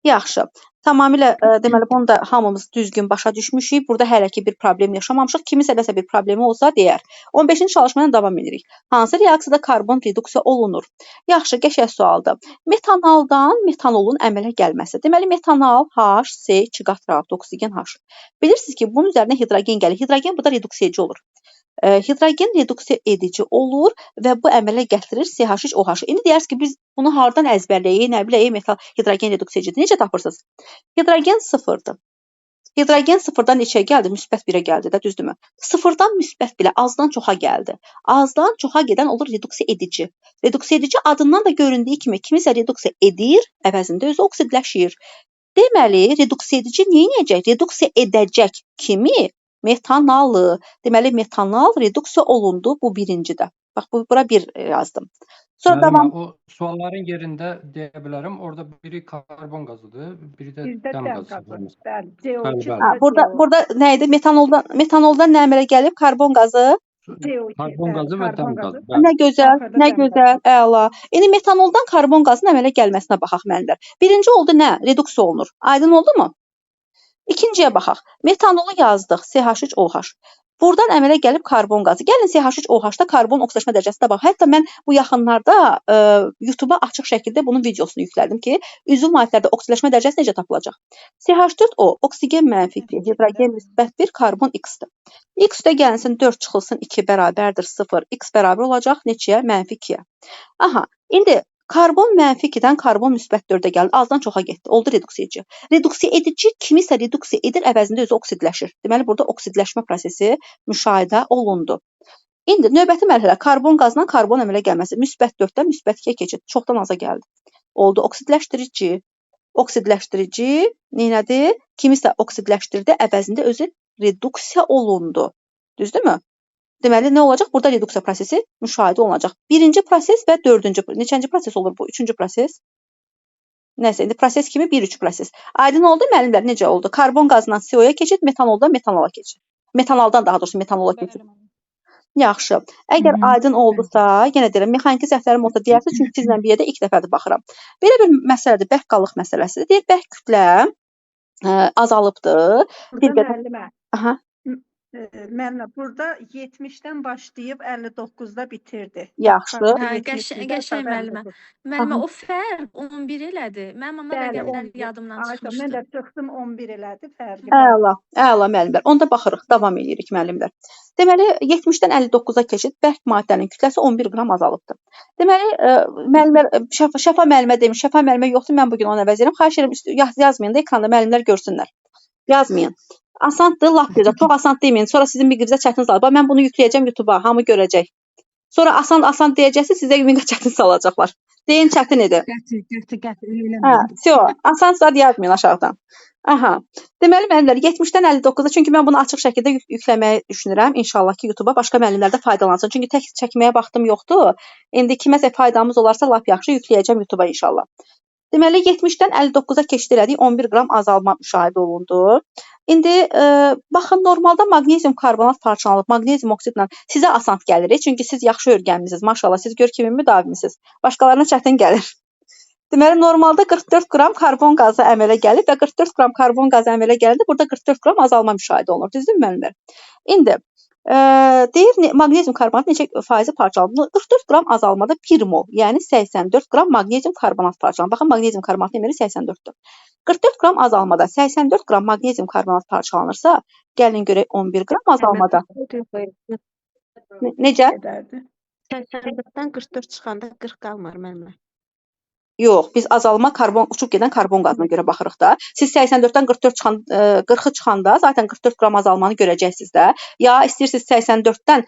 A: Yaxşı. Tamamilə deməli bunu da hamımız düzgün başa düşmüşük. Burada hələ ki bir problem yaşamamışıq. Kimisə nəsə bir problemi olsa deyər. 15-ci çalışma ilə davam edirik. Hansı reaksiyada karbon reduksiya olunur? Yaxşı, qəşəng sualdır. Metanaldan metanolun əmələ gəlməsi. Deməli metanal HC2 qat oksigen H. Bilirsiniz ki, bunun üzərinə hidrogen gəlir. Hidrogen burada reduksiya edici olur. Hidrogen reduksiya edici olur və bu əmələ gətirir CH3OH. İndi deyirsiniz ki, biz bunu hardan əzbərləyək, nə biləyik, metal hidrogen reduksiya edici. Necə tapırsınız? Hidrogen 0-dır. Hidrogen 0-dan neçəyə gəldi? Müsbət 1-ə gəldi də, düzdürmü? 0-dan müsbət bilə azdan çoxa gəldi. Azdan çoxa gedən olur reduksiya edici. Reduksiya edici adından da göründüyü kimi kimisə reduksiya edir, əvəzində özü oksidləşir. Deməli, reduksiya edici nə edəcək? Reduksiya edəcək kimi? Metanalı. Deməli, metanal reduksiya olundu bu birincidə. Bax, bura 1 yazdım. Sonra
G: devam. O sualların yerində deyə bilərəm, orada biri karbon qazıdır, biri də dəm qazıdır.
A: Burada nə idi? Metanoldan nə əmələ gəlib? Karbon qazı?
G: Karbon qazı və dəm qazı.
A: Nə gözəl, nə gözəl, əla. İndi metanoldan karbon qazının əmələ gəlməsinə baxaq müəllimlər. Birinci oldu nə? Reduksiya olunur. Aydın oldu mu? İkinciyə baxaq. Metanolu yazdıq, CH3OH. Buradan əmələ gəlib karbon qazı. Gəlin CH3OH-da karbon oksidləşmə dərəcəsinə bax. Hətta mən bu yaxınlarda YouTube-a açıq şəkildə bunun videosunu yüklədim ki, üzv maddələrdə oksidləşmə dərəcəsi necə tapılacaq. CH4O oksigen -2, hidrogen -1, karbon X-dir. X də gəlsin 4 çıxılsın 2 bərabərdir 0. X bərabər olacaq neçəyə? -2-yə. Aha, indi karbon -2-dən karbon -4-ə gəldi. Azdan çoxa getdi. Oldu reduksiya edici. Reduksiya edici kimisə reduksiya edir, əvəzində özü oksidləşir. Deməli, burada oksidləşmə prosesi müşahidə olundu. İndi növbəti mərhələ karbon qazından karbon əmələ gəlməsi. -4-dən -2-yə keçid. Çoxdan aza gəldi. Oldu oksidləşdirici. Oksidləşdirici nədir? Kimisə oksidləşdirdi, əvəzində özü reduksiya olundu. Düzdürmü? Deməli, nə olacaq? Burada reduksiya prosesi müşahidə olunacaq. Birinci proses və dördüncü. Neçənci proses olur bu? Üçüncü proses. Nəsə, indi proses kimi 1-3 proses. Aydın oldu müəllimlər, necə oldu? Karbon qazından CO-ya keçid, metanoldan metanola keçid. Metanoldan daha doğrusu metanola keçid. Yaxşı. Əgər aydın oldusa, yenə deyirəm, mexaniki səhvlərim olsa deyərsiniz, çünki sizlə bir yerdə ilk dəfədir baxıram. Belə bir məsələdir, bərk-qallıq məsələsidir. Deyir, bərk kütlə azalıbdır. Bir qədər.
C: Müəllimə.
A: Aha.
C: Müəllimə, burada 70-dən başlayıb 59-da bitirdi.
A: Yaxşı.
F: Qəşəng müəllimə. Müəllimə, o fərq 11 elədi. Mənim amma rəqəmlər yadımdan çıxmışdı.
C: Mən də çıxdım 11 elədi fərqi.
A: Əla, əla müəllimlər. Onda baxırıq, davam edirik müəllimlər. Deməli, 70-dən 59-a keçid bərk maddənin kütləsi 11 qram azalıbdır. Deməli, müəllimlər, şəfa müəllimə demiş, şəfa müəllimə yoxdur, mən bugün ona əvəz edirəm. Xahiş edirəm, yazmayın da ekranda müəllimlər görsünlər. Yazmayın. Asandır, lap gözəl. Çox asan deməyin. Sonra sizin miqribizə çətin salacaq. Mən bunu yükləyəcəm YouTube-a, hamı görəcək. Sonra asan deyəcəksiniz, sizə miqribizə çətin salacaqlar. Deyin çətin idi. Asan zad yazmayın aşağıdan. Aha. Deməli müəllimlər 70-dən 59-a, çünki mən bunu açıq şəkildə yükləməyi düşünürəm. İnşallah ki YouTube-a başqa müəllimlər də faydalansın. Çünki tək çəkməyə vaxtım yoxdur. İndi kiməsə faydamız olarsa lap yaxşı yükləyəcəm YouTube-a inşallah. Deməli 70-dən 59-a keçid elədik, 11 qram azalma müşahidə olundu. İndi baxın, normalda maqnezium karbonat parçalanıb, maqnezium oksidlə sizə asan gəlir, çünki siz yaxşı öyrənmisiniz. Maşallah, siz gör kimin müdavimisiniz. Başqalarına çətin gəlir. Deməli, normalda 44 qram karbon qazı əmələ gəlib və 44 qram karbon qazı əmələ gələndə burada 44 qram azalma müşahidə olunur. Düzdür müəllimlər? İndi deyir, maqnezium karbonat neçə faizi parçalanır? 44 qram azalmada 1 mol, yəni 84 qram maqnezium karbonat parçalanır. Baxın, maqnezium karbonatın əməli 84-dür. 44 qram azalmada 84 qram maqnezium karbonat parçalanırsa, gəlin görək 11 qram azalmada. Necə?
I: 84-dən 44 çıxanda 40 qalmır müəllimə.
A: Yox, biz azalma uçub gedən karbon qazına görə baxırıq da. Siz 84-dən 40-ı çıxanda zaten 44 qram azalmanı görəcəksiniz də. Ya istəyirsiniz 84-dən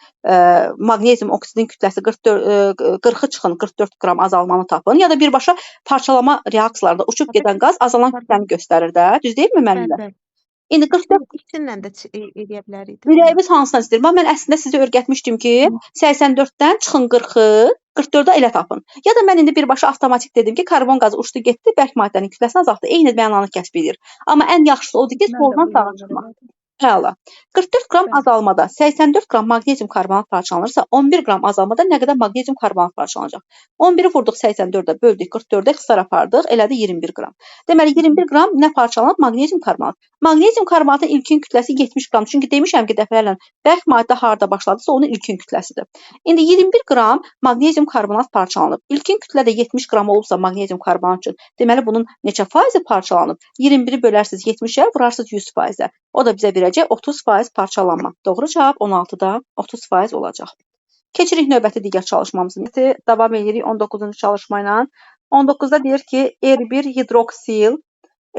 A: maqnezium oksidin kütləsi 40-ı çıxın, 44 qram azalmanı tapın. Ya da birbaşa parçalama reaksiyalarında uçub gedən qaz azalan kütləni göstərir də. Düz deyilmi müəllimlər? İndi 44
I: ikisindən də eləyə bilərik.
A: Ürəyimiz hansından istəyir? Mən əslində sizə öyrətmişdim ki, 84-dən çıxın 40-ı, 44-də elə tapın. Ya da mən indi birbaşa avtomatik dedim ki, karbon qazı uçdu getdi, bərk maddənin kütləsini azaltdı. Eyni mənanı kəsb edir. Amma ən yaxşısı odur ki, soldan sağa çıxmaq. Əla. 44 qram azalmada 84 qram maqnezium karbonat parçalanırsa, 11 qram azalmada nə qədər maqnezium karbonat parçalanacaq? 11-i vurduq 84-də, böldük 44-də, ixtisar apardıq, elədi 21 qram. Deməli, 21 qram nə parçalanıb? Maqnezium karbonat. Maqnezium karbonatın ilkin kütləsi 70 qram. Çünki demişəm ki, dəfələrlə bərk maddə harda başladısa, onun ilkin kütləsidir. İndi 21 qram maqnezium karbonat parçalanıb. İlkin kütlə də 70 qram olubsa maqnezium karbonat üçün, deməli, bunun neçə faizi parçalanıb? 21-i bölərsiniz 70-ə, vurarsınız 100%-ə. O da bizə verəcək 30% parçalanma. Doğru cavab 16-da 30% olacaq. Keçirik növbəti digər çalışmamızı. Davam edirik 19-cu çalışma ilə. 19-da deyir ki, R1 hidroksil,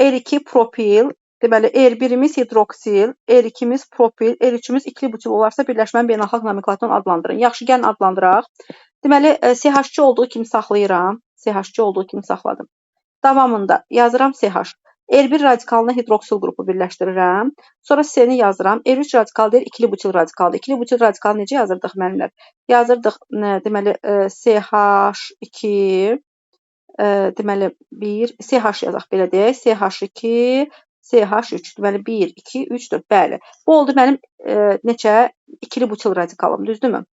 A: R2 propil, deməli R1-imiz hidroksil, R2-miz propil, R3-imiz ikili butil olarsa birləşmənin beynəlxalq nomenklaturunu adlandırın. Yaxşı, gəlin adlandıraq. Deməli, CH2 olduğu kimi saxlayıram. CH2 olduğu kimi saxladım. Davamında yazıram CH. R1 radikalına hidroksil qrupu birləşdirirəm. Sonra C-ni yazıram. R3 radikal deyir, ikili butil radikaldır. İkili butil radikalı necə yazırdıq müəllimlər? Yazırdıq, deməli, CH2, deməli, 1, CH yazaq, belə deyək, CH2, CH3, deməli, 1, 2, 3, 4, bəli. Bu oldu mənim neçə? İkili butil radikalım, düzdürmü?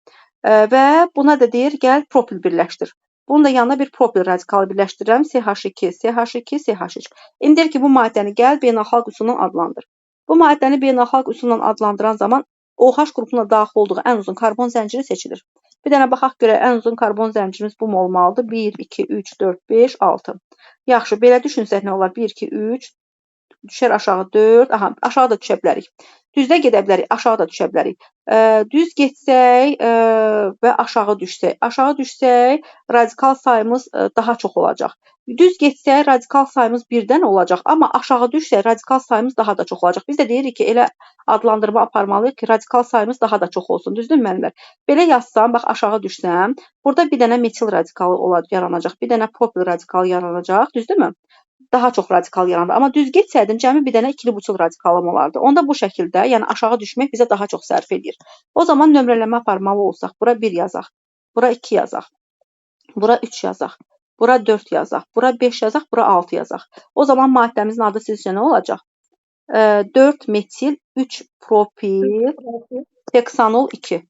A: Və buna da deyir, gəl propil birləşdir. Bunun da yanına bir propil radikalı birləşdirirəm. CH2, CH2, CH3. İndi deyir ki, bu maddəni gəl beynəlxalq üsulla adlandır. Bu maddəni beynəlxalq üsulla adlandıran zaman OH qrupuna daxil olduğu ən uzun karbon zənciri seçilir. Bir dənə baxaq görək, ən uzun karbon zəncirimiz bu olmalıdır. 1, 2, 3, 4, 5, 6. Yaxşı, belə düşünsək nə olar? 1, 2, 3, düşər aşağı 4, aha, aşağı da düşə bilərik. Düzdə gedə bilərik, aşağı da düşə bilərik. Düz getsək və aşağı düşsək, radikal sayımız daha çox olacaq. Düz getsək, radikal sayımız 1-dən olacaq, amma aşağı düşsək, radikal sayımız daha da çox olacaq. Biz də deyirik ki, elə adlandırma aparmalıyıq ki, radikal sayımız daha da çox olsun. Düzdür müəllimlər? Belə yazsam, bax aşağı düşsəm, burada bir dənə metil radikalı yaranacaq, bir dənə propil radikalı yaranacaq, düzdürmü? Daha çox radikal yaranır. Amma düz getsəydim, cəmi bir dənə ikili butil radikalım olardı. Onda bu şəkildə, yəni aşağı düşmək bizə daha çox sərf edir. O zaman nömrələmə aparmalı olsaq, bura 1 yazaq, bura 2 yazaq, bura 3 yazaq, bura 4 yazaq, bura 5 yazaq, bura 6 yazaq. O zaman maddəmizin adı sizcə nə olacaq? 4 metil 3 propil heksanol 2.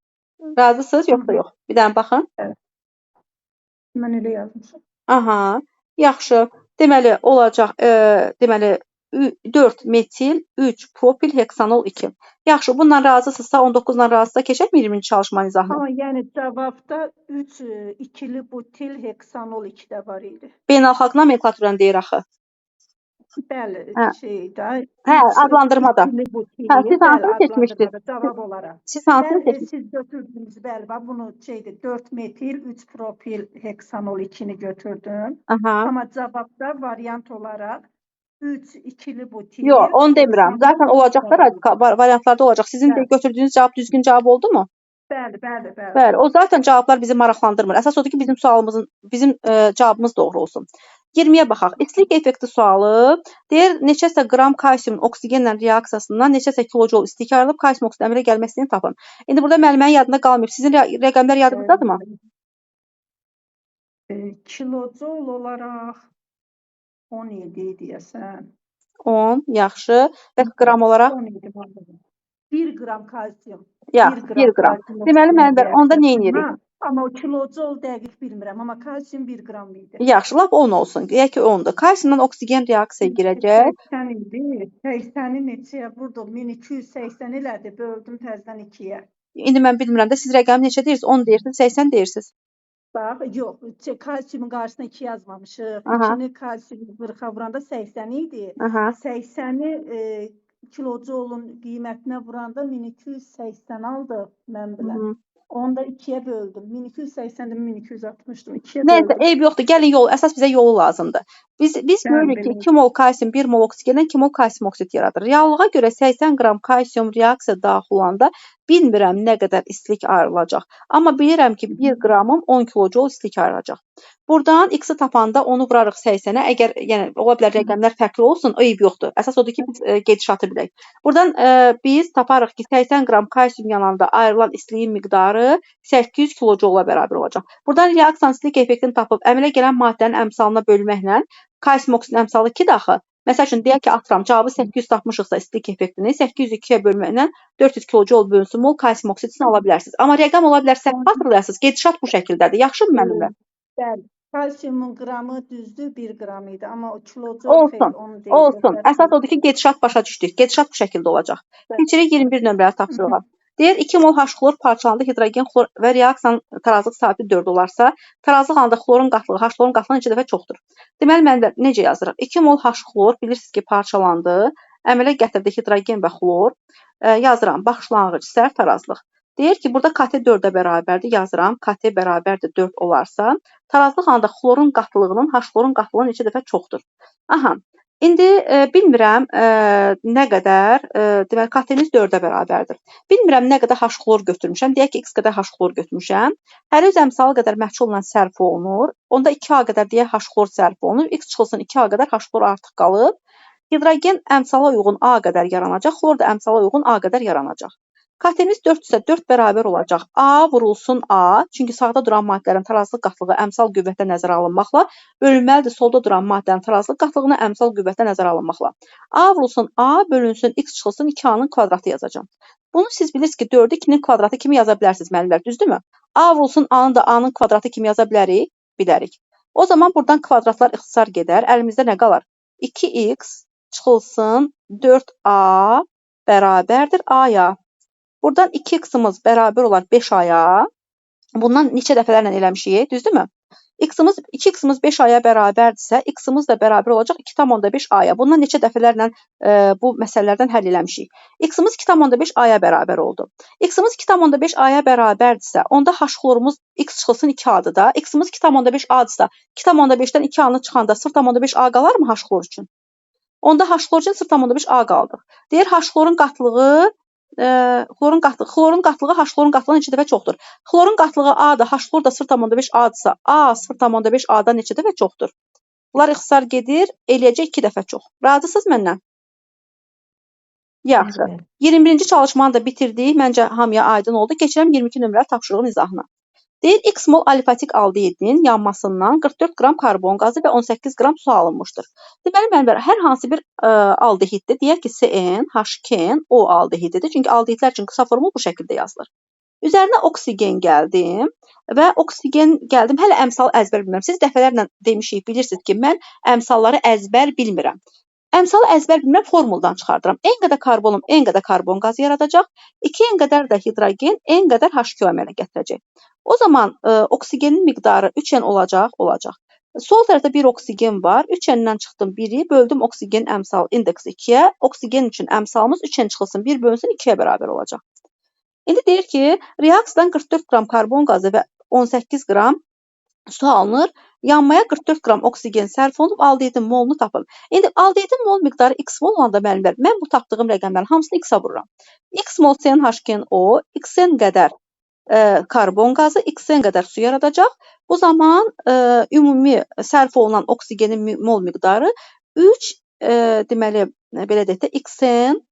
A: Razısınız yoxsa yox? Bir dənə baxın.
C: Mən elə yazmışam.
A: Aha, yaxşı. Deməli olacaq, deməli 4 metil 3 propil heksanol 2. Yaxşı, bundan razısınızsa 19-dan razısınızsa keçək 20-ci çalışmanın izahına.
C: Amma yəni cavabda 3 ikili butil heksanol 2 də var idi.
A: Beynəlxalq nomenklaturanı deyir axı.
C: Bəli,
A: Hə.
C: şeydə.
A: Hə, adlandırmada. Hə, siz hansını seçmişdiniz?
C: Cavab olaraq.
A: Siz hansını seçmişdiniz?
C: Siz götürdünüz, bəli, bax bunu şeydir, 4 metil 3 propil heksanol 2-ni götürdüm.
A: Aha.
C: Amma cavabda variant olaraq 3 ikili butil.
A: Yox, onu demirəm. Zaten olacaq da radikal variantlarda olacaq. Sizin də götürdüyünüz cavab düzgün cavab oldu mu?
C: Bəli, bəli, bəli.
A: Bəli, o zaten cavablar bizi maraqlandırmır. Əsas odur ki, bizim sualımızın, bizim cavabımız doğru olsun. 20-yə baxaq. İstilik effekti sualı deyir, neçəsə qram kalsiumun oksigenlə reaksiyasından neçəsə kilojol istilik ayrılıb kalsium oksid əmələ gəlməsini tapın. İndi burada müəllimənin yadında qalmayıb. Sizin rəqəmlər yadınızdadırmı?
C: Kilojol olaraq 17 deyəsən.
A: 10, yaxşı. Və qram olaraq
C: 1 qram kalsium.
A: Yaxşı, 1 qram. Deməli, müəllimlər, onda nə edirik?
C: Amma o kilojol dəqiq bilmirəm, amma kalsium 1 qram idi.
A: Yaxşı, lap 10 olsun. Deyək ki, 10-dur. Kalsiumdan oksigen reaksiyaya girəcək.
C: 80 idi. 80-i neçəyə vurdum? 1280 elədi, böldüm təzədən 2-yə.
A: İndi mən bilmirəm də siz rəqəmi neçə deyirsiniz? 10 deyirsiniz, 80 deyirsiniz.
C: Bax, yox, kalsiumun qarşısına 2 yazmamışıq. 2-ni kalsiumu 40-a vuranda 80 idi. 80-i kilojolun qiymətinə vuranda 1280 aldıq, mən biləm. Onu da 2-yə böldüm. 1280-dən 1260-dım. 2-yə böldüm.
A: Nəysə, eyb yoxdur. Gəlin yol, əsas bizə yolu lazımdır. Biz görürük ki, 2 mol kalsium 1 mol oksigendən 2 mol kalsium oksid yaradır. Reallığa görə 80 qram kalsium reaksiya daxil olanda bilmirəm nə qədər istilik ayrılacaq. Amma bilirəm ki, 1 qramım 10 kilojol istilik ayrılacaq. Buradan x-i tapanda onu vurarıq 80-ə. Əgər, yəni, ola bilər rəqəmlər fərqli olsun, eyb yoxdur. Əsas odur ki, biz gedişatı bilək. Buradan biz taparıq ki, 80 qram kalsium yananda ayrılan istiliyin miqdarı 800 kilojola bərabər olacaq. Buradan reaksiyanın istilik effektini tapıb əmələ gələn maddənin əmsalına bölməklə kalsium oksidin əmsalı 2 daxı. Məsəl üçün, deyək ki, atıram, cavabı 800 tapmışıqsa istilik effektini 800-ü 2-yə bölməklə 400 kilojol bölünsün mol kalsium oksidini ala bilərsiniz. Amma rəqəm ola bilər səhv hatırlayasınız. Gedişat bu şəkildədir. Yaxşı mı müəllimlər?
C: Bəli. Kalsiumun qramı düzdür 1 qram idi. Amma o kilojol
A: olsun. Əsas odur ki, gedişat başa düşdük. Gedişat bu şəkildə olacaq. Keçirik 21 nömrəli tapşırığa. Deyir, 2 mol H-xlor parçalandı hidrogen xlor və reaksiyanın tarazlıq sabiti 4 olarsa, tarazlıq halında xlorun qatlığı H-xlorun qatlığı neçə dəfə çoxdur. Deməli, müəllimlər, necə yazırıq? 2 mol H-xlor bilirsiniz ki, parçalandı, əmələ gətirdi hidrogen və xlor. Yazıram, başlanğıc, sərt tarazlıq. Deyir ki, burada KT 4-ə bərabərdir, yazıram, KT bərabərdir 4 olarsa, tarazlıq halında xlorun qatlığının H-xlorun qatlığı neçə dəfə çoxdur. Aha. İndi bilmirəm nə qədər, deməli, KT-miz 4-ə bərabərdir. Bilmirəm nə qədər H-xlor götürmüşəm. Deyək ki, x qədər H-xlor götürmüşəm. Hər öz əmsalı qədər məhsulla sərf olunur. Onda 2A qədər deyək H-xlor sərf olunur. X çıxılsın 2A qədər H-xlor artıq qalıb. Hidrogen əmsala uyğun A qədər yaranacaq. Xlor da əmsala uyğun A qədər yaranacaq. KT-miz 4-sə 4 bərabər olacaq. A vurulsun A. Çünki sağda duran maddələrin tarazlıq qatlığı əmsal qüvvətə nəzərə alınmaqla bölünməlidir solda duran maddələrin tarazlıq qatılığına əmsal qüvvətə nəzərə alınmaqla. A vurulsun A bölünsün x çıxılsın 2A-nın kvadratı yazacağam. Bunu siz bilirsiniz ki, 4-ü 2-nin kvadratı kimi yaza bilərsiniz müəllimlər, düzdürmü? A vurulsun A-nın da A-nın kvadratı kimi yaza bilərik? Bilərik. O zaman buradan kvadratlar ixtisar gedər. Əlimizdə nə qalar? 2x çıxılsın 4A bərabərdir A-ya. Buradan 2x-ımız bərabər olar 5A-ya. Bundan neçə dəfələrlə eləmişik, düzdürmü? 2x-ımız 5A-ya bərabərdirsə, x-ımız da bərabər olacaq 2,5A-ya. Bundan neçə dəfələrlə bu məsələlərdən həll eləmişik. X-ımız 2,5A-ya bərabər oldu. X-ımız 2,5A-ya bərabərdirsə, onda H-xlorumuz x çıxılsın 2A-dır da. X-ımız 2,5A-dırsa, 2,5-dən 2A-nı çıxanda 0,5A qalar mı H-xlor üçün? Onda H-xlor üçün 0,5A qaldıq. Deyir, H-xlorun qatlığı xlorun qatlığı H-xlorun qatlığı neçə dəfə çoxdur? Xlorun qatlığı A-da, H-xlor da 0,5A-dırsa, A 0,5A-dan neçə dəfə çoxdur? Bunlar ixtisar gedir, eləyəcək 2 dəfə çox. Razısınız məndən? Yaxşı. 21-ci çalışmanı da bitirdik. Məncə hamıya aydın oldu. Keçirəm 22 nömrəli tapşırığın izahına. Deyir, X mol alifatik aldehidin yanmasından 44 qram karbon qazı və 18 qram su alınmışdır. Deməli, mənbə hər hansı bir aldehiddə, deyək ki, CN, H2N, O aldehididir. Çünki aldehidlər üçün qısa formul bu şəkildə yazılır. Üzərinə oksigen gəldim və oksigen gəldim. Hələ əmsal əzbər bilmirəm. Siz dəfələrlə demişik, bilirsiniz ki, mən əmsalları əzbər bilmirəm. Əmsalı əzbər bilmirəm, formuldan çıxardıram. N qədər karbonum N qədər karbon qazı yaradacaq. 2N qədər də hidrogen N qədər H2O əmələ gətirəcək. O zaman oksigenin miqdarı 3N olacaq. Sol tərəfdə bir oksigen var. 3N-dən çıxdım 1-i, böldüm oksigenin əmsal indeksi 2-yə. Oksigen üçün əmsalımız 3N çıxılsın 1 bölünsün 2-yə bərabər olacaq. İndi deyir ki, reaksiyadan 44 qram karbon qazı və 18 qram su alınır. Yanmaya 44 qram oksigen sərf olunub aldehidin molunu tapın. İndi aldehidin mol miqdarı X mol olanda müəllimlər, mən bu tapdığım rəqəmlərin hamısını X-a vururam. X mol CnH2O, Xn qədər karbon qazı, Xn qədər su yaradacaq. Bu zaman ümumi sərf olunan oksigenin mol miqdarı 3, deməli, belə deyək də, Xn,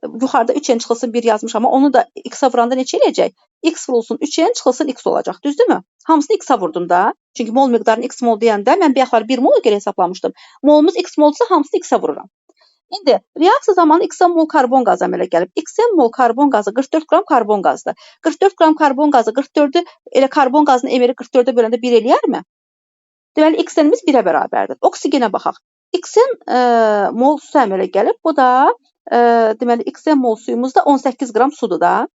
A: yuxarıda 3N çıxılsın 1 yazmış, amma onu da X-a vuranda neçə eləyəcək? X vurulsun 3N çıxılsın X olacaq, düzdürmü? Hamısını X-a vurdum da. Çünki mol miqdarını X mol deyəndə mən bayaqlar 1 mol görə hesaplamışdım. Molumuz X molsa hamısını X-a vururam. İndi reaksiya zamanı Xn mol karbon qazı əmələ gəlib. Xn mol karbon qazı 44 qram karbon qazıdır. 44 qram karbon qazı 44-ü elə karbon qazının emeri 44-ə böləndə 1 eləyərmi? Deməli Xn-imiz 1-ə bərabərdir. Oksigenə baxaq. Xn mol su əmələ gəlib. Bu da deməli Xn mol suyumuzda 18 qram sudur da.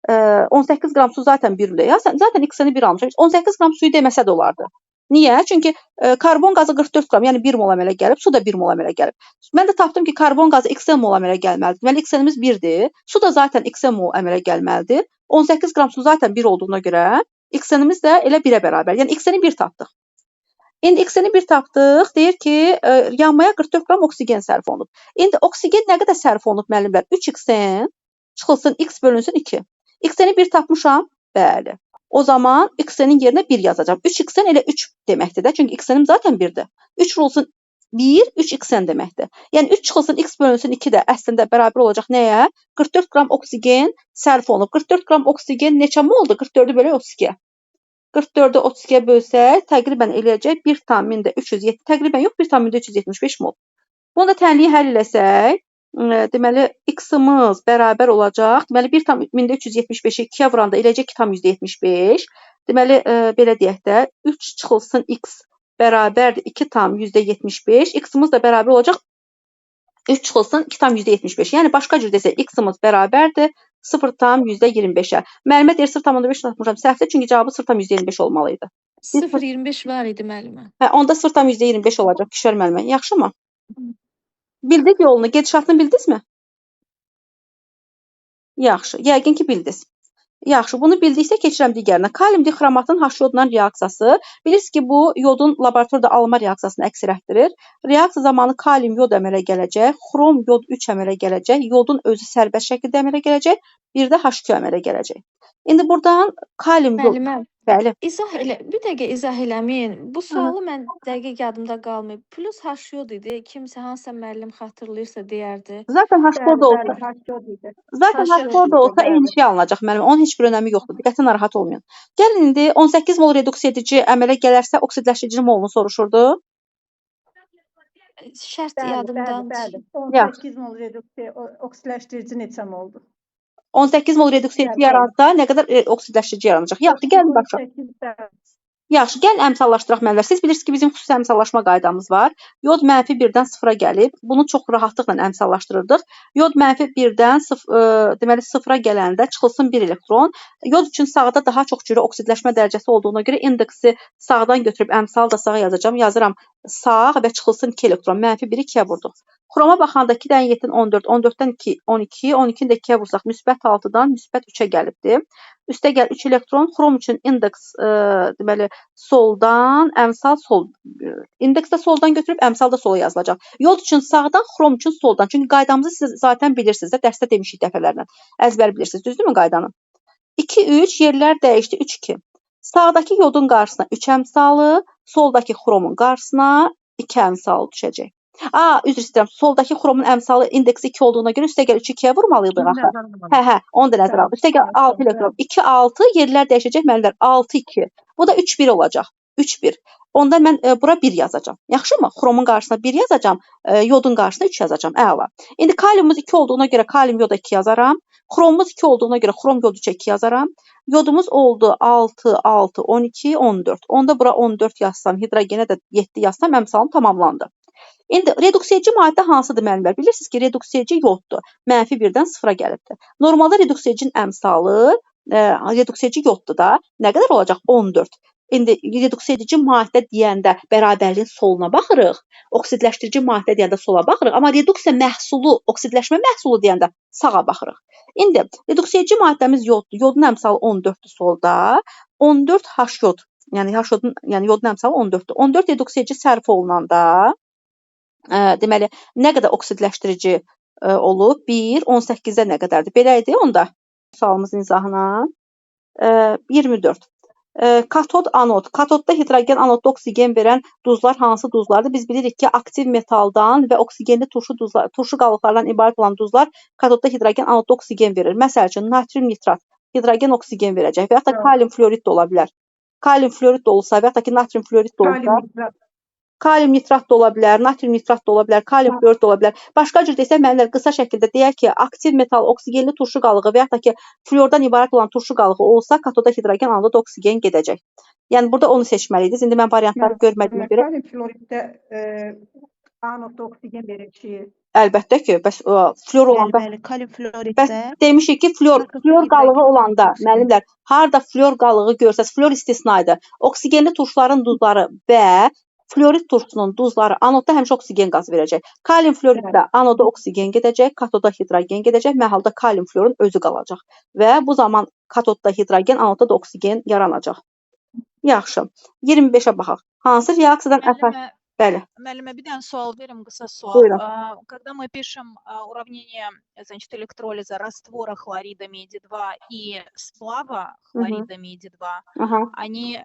A: 18 qram su zaten 1 ya. Zaten Xn-i 1 almışam. 18 qram suyu deməsə də olardı. Niyə? Çünki karbon qazı 44 qram, yəni 1 mol əmələ gəlib, su da 1 mol əmələ gəlib. Mən də tapdım ki, karbon qazı Xn mol əmələ gəlməlidir. Deməli Xn-imiz 1-dir. Su da zaten Xn mol əmələ gəlməlidir. 18 qram su zaten 1 olduğuna görə Xn-imiz də elə 1-ə bərabər. Yəni Xn-i 1 tapdıq. İndi Xn-i 1 tapdıq. Deyir ki, yanmaya 44 qram oksigen sərf olunub. İndi oksigen nə qədər sərf olunub müəllimlər? 3Xn çıxılsın X bölünsün 2. Xn-i 1 tapmışam. Bəli. O zaman Xn-in yerinə 1 yazacağam. 3Xn elə 3 deməkdir də. Çünki Xn-im zaten 1-dir. 3 vurulsun 1, 3Xn deməkdir. Yəni 3 çıxılsın X bölünsün 2 də əslində bərabər olacaq nəyə? 44 qram oksigen sərf olunub. 44 qram oksigen neçə moldur? 44-ü bölək 32-yə. 44-ü 32-yə bölsək, təqribən eləyəcək 1,307, təqribən yox, 1,375 mol. Bunu da tənliyi həll eləsək, deməli, X-ımız bərabər olacaq. Deməli, 1,375-i 2-yə vuranda eləyəcək 2,75. Deməli, belə deyək də, 3 çıxılsın X bərabərdir 2,75. X-ımız da bərabər olacaq 3 çıxılsın 2,75. Yəni, başqa cür desək, X-ımız bərabərdir 0,25-ə. Müəllimə deyir 0,5 tapmışam. Səhvdir, çünki cavabı 0,25 olmalıydı.
F: 0,25 var idi müəllimə.
A: Hə, onda 0,25 olacaq Kişər müəllimə. Yaxşımı? Bildik yolunu, gedişatını bildinizmi? Yaxşı, yəqin ki bildiniz. Yaxşı, bunu bildiksə keçirəm digərinə. Kalium dixromatın H-yodla reaksiyası. Bilirsiniz ki, bu yodun laboratoriyada alma reaksiyasını əks etdirir. Reaksiya zamanı kalium yod əmələ gələcək, xrom yod 3 əmələ gələcək, yodun özü sərbəst şəkildə əmələ gələcək, bir də H2 əmələ gələcək. İndi buradan kalium yod... Bəli.
F: Bir dəqiqə izah eləməyin. Bu sualı mən dəqiq yadımda qalmayıb. Plus H-yod idi. Kimsə hansısa müəllim xatırlayırsa deyərdi.
A: Zaten H-yod da olsa eyni şey alınacaq müəllim. Onun heç bir önəmi yoxdur. Diqqətlə narahat olmayın. Gəlin indi 18 mol reduks edici əmələ gələrsə oksidləşdiricinin molunu soruşurdu.
F: Şərt yadımdan.
C: 18 mol reduks oksidləşdirici neçə moldur?
A: 18 mol reduks edici yaransa nə qədər oksidləşdirici yaranacaq? Yaxşı, gəlin baxaq. Yaxşı, gəlin əmsallaşdıraq müəllimlər. Siz bilirsiniz ki, bizim xüsusi əmsallaşma qaydamız var. Yod -1-dən 0-a gəlib. Bunu çox rahatlıqla əmsallaşdırırdıq. Yod -1-dən deməli 0-a gələndə çıxılsın 1 elektron. Yod üçün sağda daha çox cürə oksidləşmə dərəcəsi olduğuna görə indeksi sağdan götürüb əmsalı da sağa yazacağam. Yazıram sağ və çıxılsın 2 elektron. -1-i 2-yə vurduq. Xroma baxanda 2-dən 7-in 14, 14-dən 2, 12, 12-ni də 2-yə vursaq müsbət 6-dan müsbət 3-ə gəlibdir. Üstə gəl 3 elektron. Xrom üçün indeks deməli soldan, əmsal sol. İndeks də soldan götürüb əmsal da sola yazılacaq. Yod üçün sağdan, xrom üçün soldan. Çünki qaydamızı siz zaten bilirsiniz də, dərsdə demişik dəfələrlə. Əzbər bilirsiniz, düzdürmü qaydanı? 2, 3, yerlər dəyişdi, 3, 2. Sağdakı yodun qarşısına 3 əmsalı, soldakı xromun qarşısına 2 əmsalı düşəcək. Üzr istəyirəm. Soldakı xromun əmsalı indeksi 2 olduğuna görə üstəgəl 3 2-yə vurmalıydıq axı. Onu da nəzərə aldım. Üstəgəl 6 elektron 2 6 yerlər dəyişəcək müəllimlər 6 2. Bu da 3 1 olacaq. 3 1. Onda mən bura 1 yazacağam. Yaxşımı? Xromun qarşısına 1 yazacağam, yodun qarşısına 3 yazacağam. Əla. İndi kaliumumuz 2 olduğuna görə kalium yoda 2 yazaram. Xromumuz 2 olduğuna görə xrom yod 3-ə 2 yazaram. Yodumuz oldu 6 6 12 14. Onda bura 14 yazsam, hidrogenə də 7 yazsam əmsalım tamamlandı. İndi reduksiyacı maddə hansıdır müəllimlər? Bilirsiniz ki, reduksiyacı yoddur. -1-dən 0-a gəlibdir. Normalda reduksiyacının əmsalı reduksiyacı yoddur da. Nə qədər olacaq? 14. İndi reduksiyacı maddə deyəndə bərabərliyin soluna baxırıq. Oksidləşdirici maddə deyəndə sola baxırıq. Amma reduksiya məhsulu, oksidləşmə məhsulu deyəndə sağa baxırıq. İndi reduksiyacı maddəmiz yoddur. Yodun əmsalı 14-dür solda. 14 H yod. Yəni yodun əmsalı 14-dür. 14 reduksiyacı sərf olunanda deməli, nə qədər oksidləşdirici olub? 1, 18-də nə qədərdir? Belə idi onda. Sualımızın izahına. 24. Katod, anod. Katodda hidrogen, anodda oksigen verən duzlar hansı duzlardır? Biz bilirik ki, aktiv metaldan və oksigenli turşu qalıqlardan ibarət olan duzlar katodda hidrogen, anodda oksigen verir. Məsəl üçün, natrium nitrat hidrogen oksigen verəcək və ya da kalium florid də ola bilər. Kalium florid də olsa və ya da ki, natrium florid də olsa. Kalium nitrat da ola bilər, natrium nitrat da ola bilər, kalium florid də ola bilər. Başqa cür desək, müəllimlər qısa şəkildə deyək ki, aktiv metal, oksigenli turşu qalığı və ya da ki, fluordan ibarət olan turşu qalığı olsa, katoda hidrogen, anoda oksigen gedəcək. Yəni burada onu seçməliydiniz. İndi mən variantları görmədiyimə görə.
H: Kalium floriddə anodda oksigen verir ki.
A: Əlbəttə ki, bəs fluor olanda.
I: Kalium floriddə.
A: Bəs demişik ki, fluor qalığı olanda, müəllimlər, harda fluor qalığı görsəz, fluor istisnaydı. Oksigenli turşuların duzları və fluorid turşusunun duzları anodda həmişə oksigen qazı verəcək. Kalium floriddə anoda oksigen gedəcək, katoda hidrogen gedəcək, məhalda kalium florin özü qalacaq. Və bu zaman katodda hidrogen, anodda da oksigen yaranacaq. Yaxşı. 25-ə baxaq. Hansı reaksiyadan əsas? Bəli.
B: Müəllimə, bir dənə sual verim, qısa sual.
A: Buyurun.
B: Когда мы пишем уравнение, значит, электролиза раствора хлорида меди-2 и сплава хлорида меди-2, они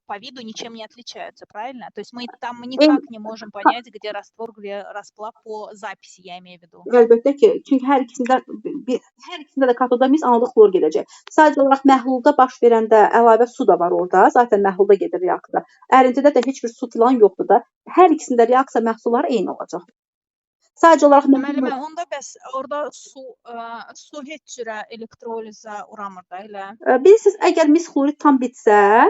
B: по виду ничем не отличаются, правильно? То есть мы там никак не можем понять, где раствор, где расплав по записи, я имею в виду.
A: Əlbəttə ki, çünki hər ikisində də katoda mis anoda xlor gedəcək. Sadəcə olaraq məhlulda baş verəndə əlavə su da var orada. Zaten məhlulda gedir reaksiya. Ərintidə də heç bir su filan yoxdur da. Hər ikisində reaksiya məhsulları eyni olacaq. Sadəcə olaraq
B: Müəllimə, onda bəs orada su heç cürə elektrolizə uğramır da elə.
A: Bilirsiniz, əgər mis xlorid tam bitsə,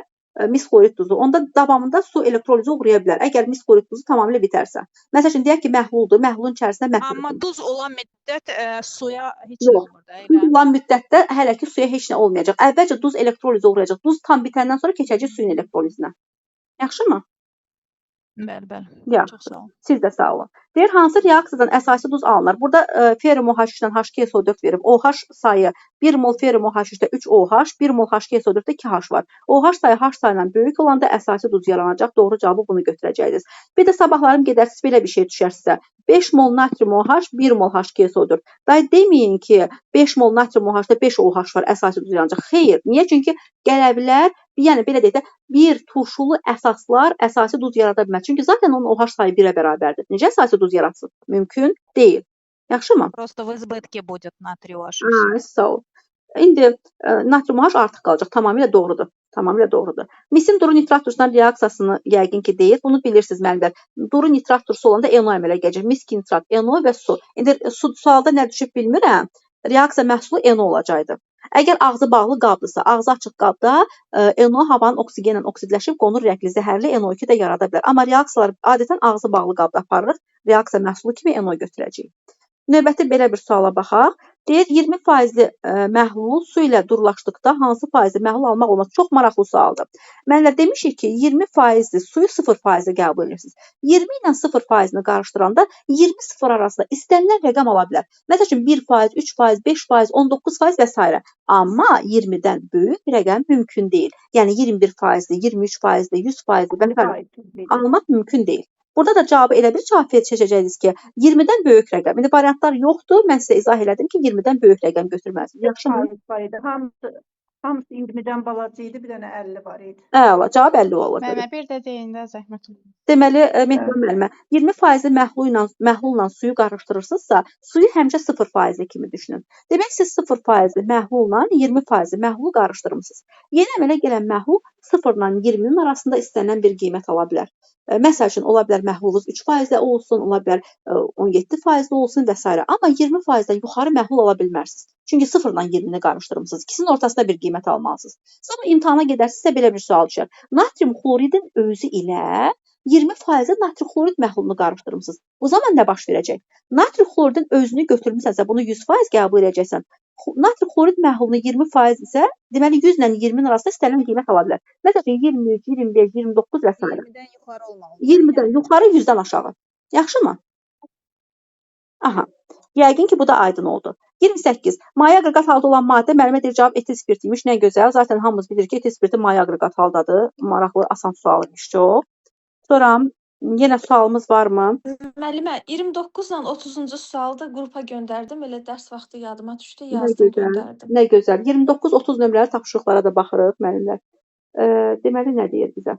A: mis xlorid duzu, onda davamında su elektrolizə uğraya bilər. Əgər mis xlorid duzu tamamilə bitərsə. Məsəl üçün deyək ki, məhluldur, məhlulun içərisində məhlul.
B: Amma duz olan müddət suya heç nə olmur da elə.
A: Duz olan müddətdə hələ ki suya heç nə olmayacaq. Əvvəlcə duz elektrolizə uğrayacaq. Duz tam bitəndən sonra keçəcək suyun elektrolizinə. Yaxşımı?
B: Bəli.
A: Yaxşı.
B: Çox sağ olun.
A: Siz də sağ olun. Deyir, hansı reaksiyadan əsasi duz alınır? Burada ferum OH3-dən H2SO4 verib. OH sayı 1 mol ferum OH3-də 3 OH, 1 mol H2SO4-də 2 H var. OH sayı H sayından böyük olanda əsasi duz yaranacaq. Doğru cavabı bunu götürəcəksiniz. Bir də sabahlarım gedərsiz belə bir şey düşər sizə. 5 mol natrium OH, 1 mol H2SO4. Day deməyin ki, 5 mol natrium OH-da 5 OH var, əsasi duz yaranacaq. Xeyr. Niyə? Çünki gələ bilər, yəni belə deyək də, bir turşulu əsaslar əsasi duz yarada bilməz. Çünki zaten onun OH sayı 1-ə bərabərdir. Necə əsasi duz yaratsın? Mümkün deyil. Yaxşımı?
B: Просто в избытке будет натрий OH.
A: Sağ ol. İndi natrium OH artıq qalacaq. Tamamilə doğrudur. Tamamilə doğrudur. Misin duru nitrat turşusundan reaksiyasını yəqin ki deyir. Bunu bilirsiniz müəllimlər. Duru nitrat turşusu olanda NO əmələ gələcək. Miski nitrat, NO və su. İndi sualda nə düşüb bilmirəm. Reaksiya məhsulu NO olacaqdı. Əgər ağzı bağlı qabdırsa, ağzı açıq qabda NO havanın oksigenlə oksidləşib qonur rəngli zəhərli NO2 də yarada bilər. Amma reaksiyalar adətən ağzı bağlı qabda aparırıq. Reaksiya məhsulu kimi NO götürəcəyik. Növbəti belə bir suala baxaq. Deyir, 20% məhlul su ilə durulaşdıqda hansı faizli məhlul almaq olmaz? Çox maraqlı sualdır. Mənlə demişik ki, 20% suyu 0% qəbul edirsiniz. 20 ilə 0%-ni qarışdıranda 20-0 arasında istənilən rəqəm ala bilər. Məsəl üçün 1%, 3%, 5%, 19% və s. Amma 20-dən böyük rəqəm mümkün deyil. Yəni 21%, 23%, 100% və s. almaq mümkün deyil. Burada da cavabı elə bir cavab seçəcəksiniz ki, 20-dən böyük rəqəm. İndi variantlar yoxdur. Mən sizə izah elədim ki, 20-dən böyük rəqəm götürməlisiniz. Yaxşımı?
C: Hamısı 20-dən balaca idi, bir dənə 50 var idi.
A: Əla, cavab 50 olur.
D: Müəllimə bir də deyin də zəhmət olmasa.
A: Deməli, Mehman müəllimə, 20% məhlulla suyu qarışdırırsınızsa, suyu həmişə 0% kimi düşünün. Demək, siz 0% məhlulla 20% məhlulu qarışdırmısınız. Yeni əmələ gələn məhlul 0 ilə 20-nin arasında istənilən bir qiymət ala bilər. Məsəl üçün, ola bilər məhlulunuz 3% olsun, ola bilər 17% olsun və s. Amma 20%-dən yuxarı məhlul ala bilmərsiniz. Çünki 0 ilə 20-ni qarışdırmısınız. İkisinin ortasında bir qiymət almalısınız. Sonra imtahana gedərsinizsə belə bir sual düşər. Natrium xloridin özü ilə 20% natrium xlorid məhlulunu qarışdırmısınız. Bu zaman nə baş verəcək? Natrium xloridin özünü götürmüsənsə, bunu 100% qəbul edəcəksən. Natrium xlorid məhlulunu 20% isə, deməli 100 ilə 20-nin arasında istənilən qiymət ala bilər. Məsələn, 23, 25, 29 və s.
B: 20-dən yuxarı olmalı.
A: 20-dən yuxarı, 100-dən aşağı. Yaxşımı? Aha. Yəqin ki, bu da aydın oldu. 28. Maye aqreqat halda olan maddə müəllimə deyir, cavab etil spirt imiş. Nə gözəl. Zaten hamımız bilir ki, etil spirti maye aqreqat haldadır. Maraqlı, asan sual imiş çox. Sonra yenə sualımız varmı?
F: Müəllimə, 29 ilə 30-cu sualda qrupa göndərdim. Elə dərs vaxtı yadıma düşdü, yazdım, göndərdim.
A: Nə gözəl. 29-30 nömrəli tapşırıqlara da baxırıq müəllimlər. Deməli, nə deyir bizə?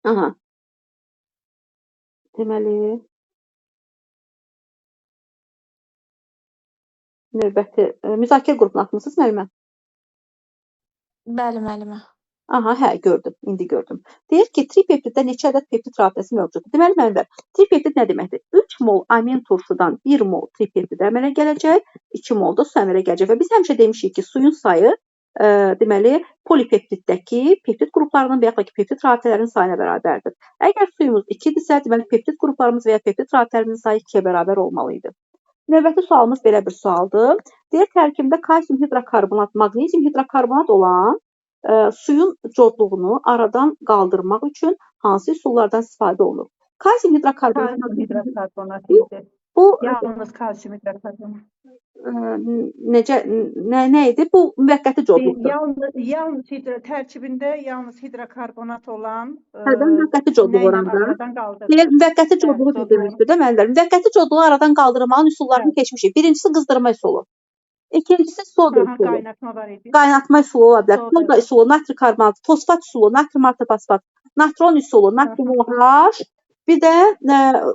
A: Aha. Deməli, növbəti müzakirə qrupuna atmısınız müəllimə?
F: Bəli, müəllimə.
A: Aha, hə, gördüm. İndi gördüm. Deyir ki, tripeptiddə neçə ədəd peptid rabitəsi mövcuddur? Deməli, müəllimlər, tripeptid nə deməkdir? 3 mol amin turşudan 1 mol tripeptid əmələ gələcək, 2 mol da su əmələ gələcək. Və biz həmişə demişik ki, suyun sayı deməli, polipeptiddəki peptid qruplarının və yaxud da ki, peptid rabitələrinin sayına bərabərdir. Əgər suyumuz 2-dirsə, deməli, peptid qruplarımız və ya peptid rabitələrimizin sayı 2-yə bərabər olmalı idi. Növbəti sualımız belə bir sualdır. Deyir, tərkibində kalsium hidrokarbonat, maqnezium hidrokarbonat olan suyun codluğunu aradan qaldırmaq üçün hansı üsullardan istifadə olunur? Kalsium hidrokarbonat
C: idi. Yalnız kalsium hidrokarbonat.
A: Necə, nə idi? Bu müvəqqəti codluqdur.
C: Yalnız tərkibində yalnız hidrokarbonat olan
A: müvəqqəti codluq oranda. Deyir, müvəqqəti codluğu demişdir də müəllimlər. Müvəqqəti codluğu aradan qaldırmağın üsullarını keçmişik. Birincisi qızdırma üsulu. İkincisi soda üsulu.
C: Qaynatma var idi.
A: Qaynatma üsulu ola bilər. Soda üsulu, natri karbonat, fosfat üsulu, natrium artı fosfat, natron üsulu, natrium OH. Bir də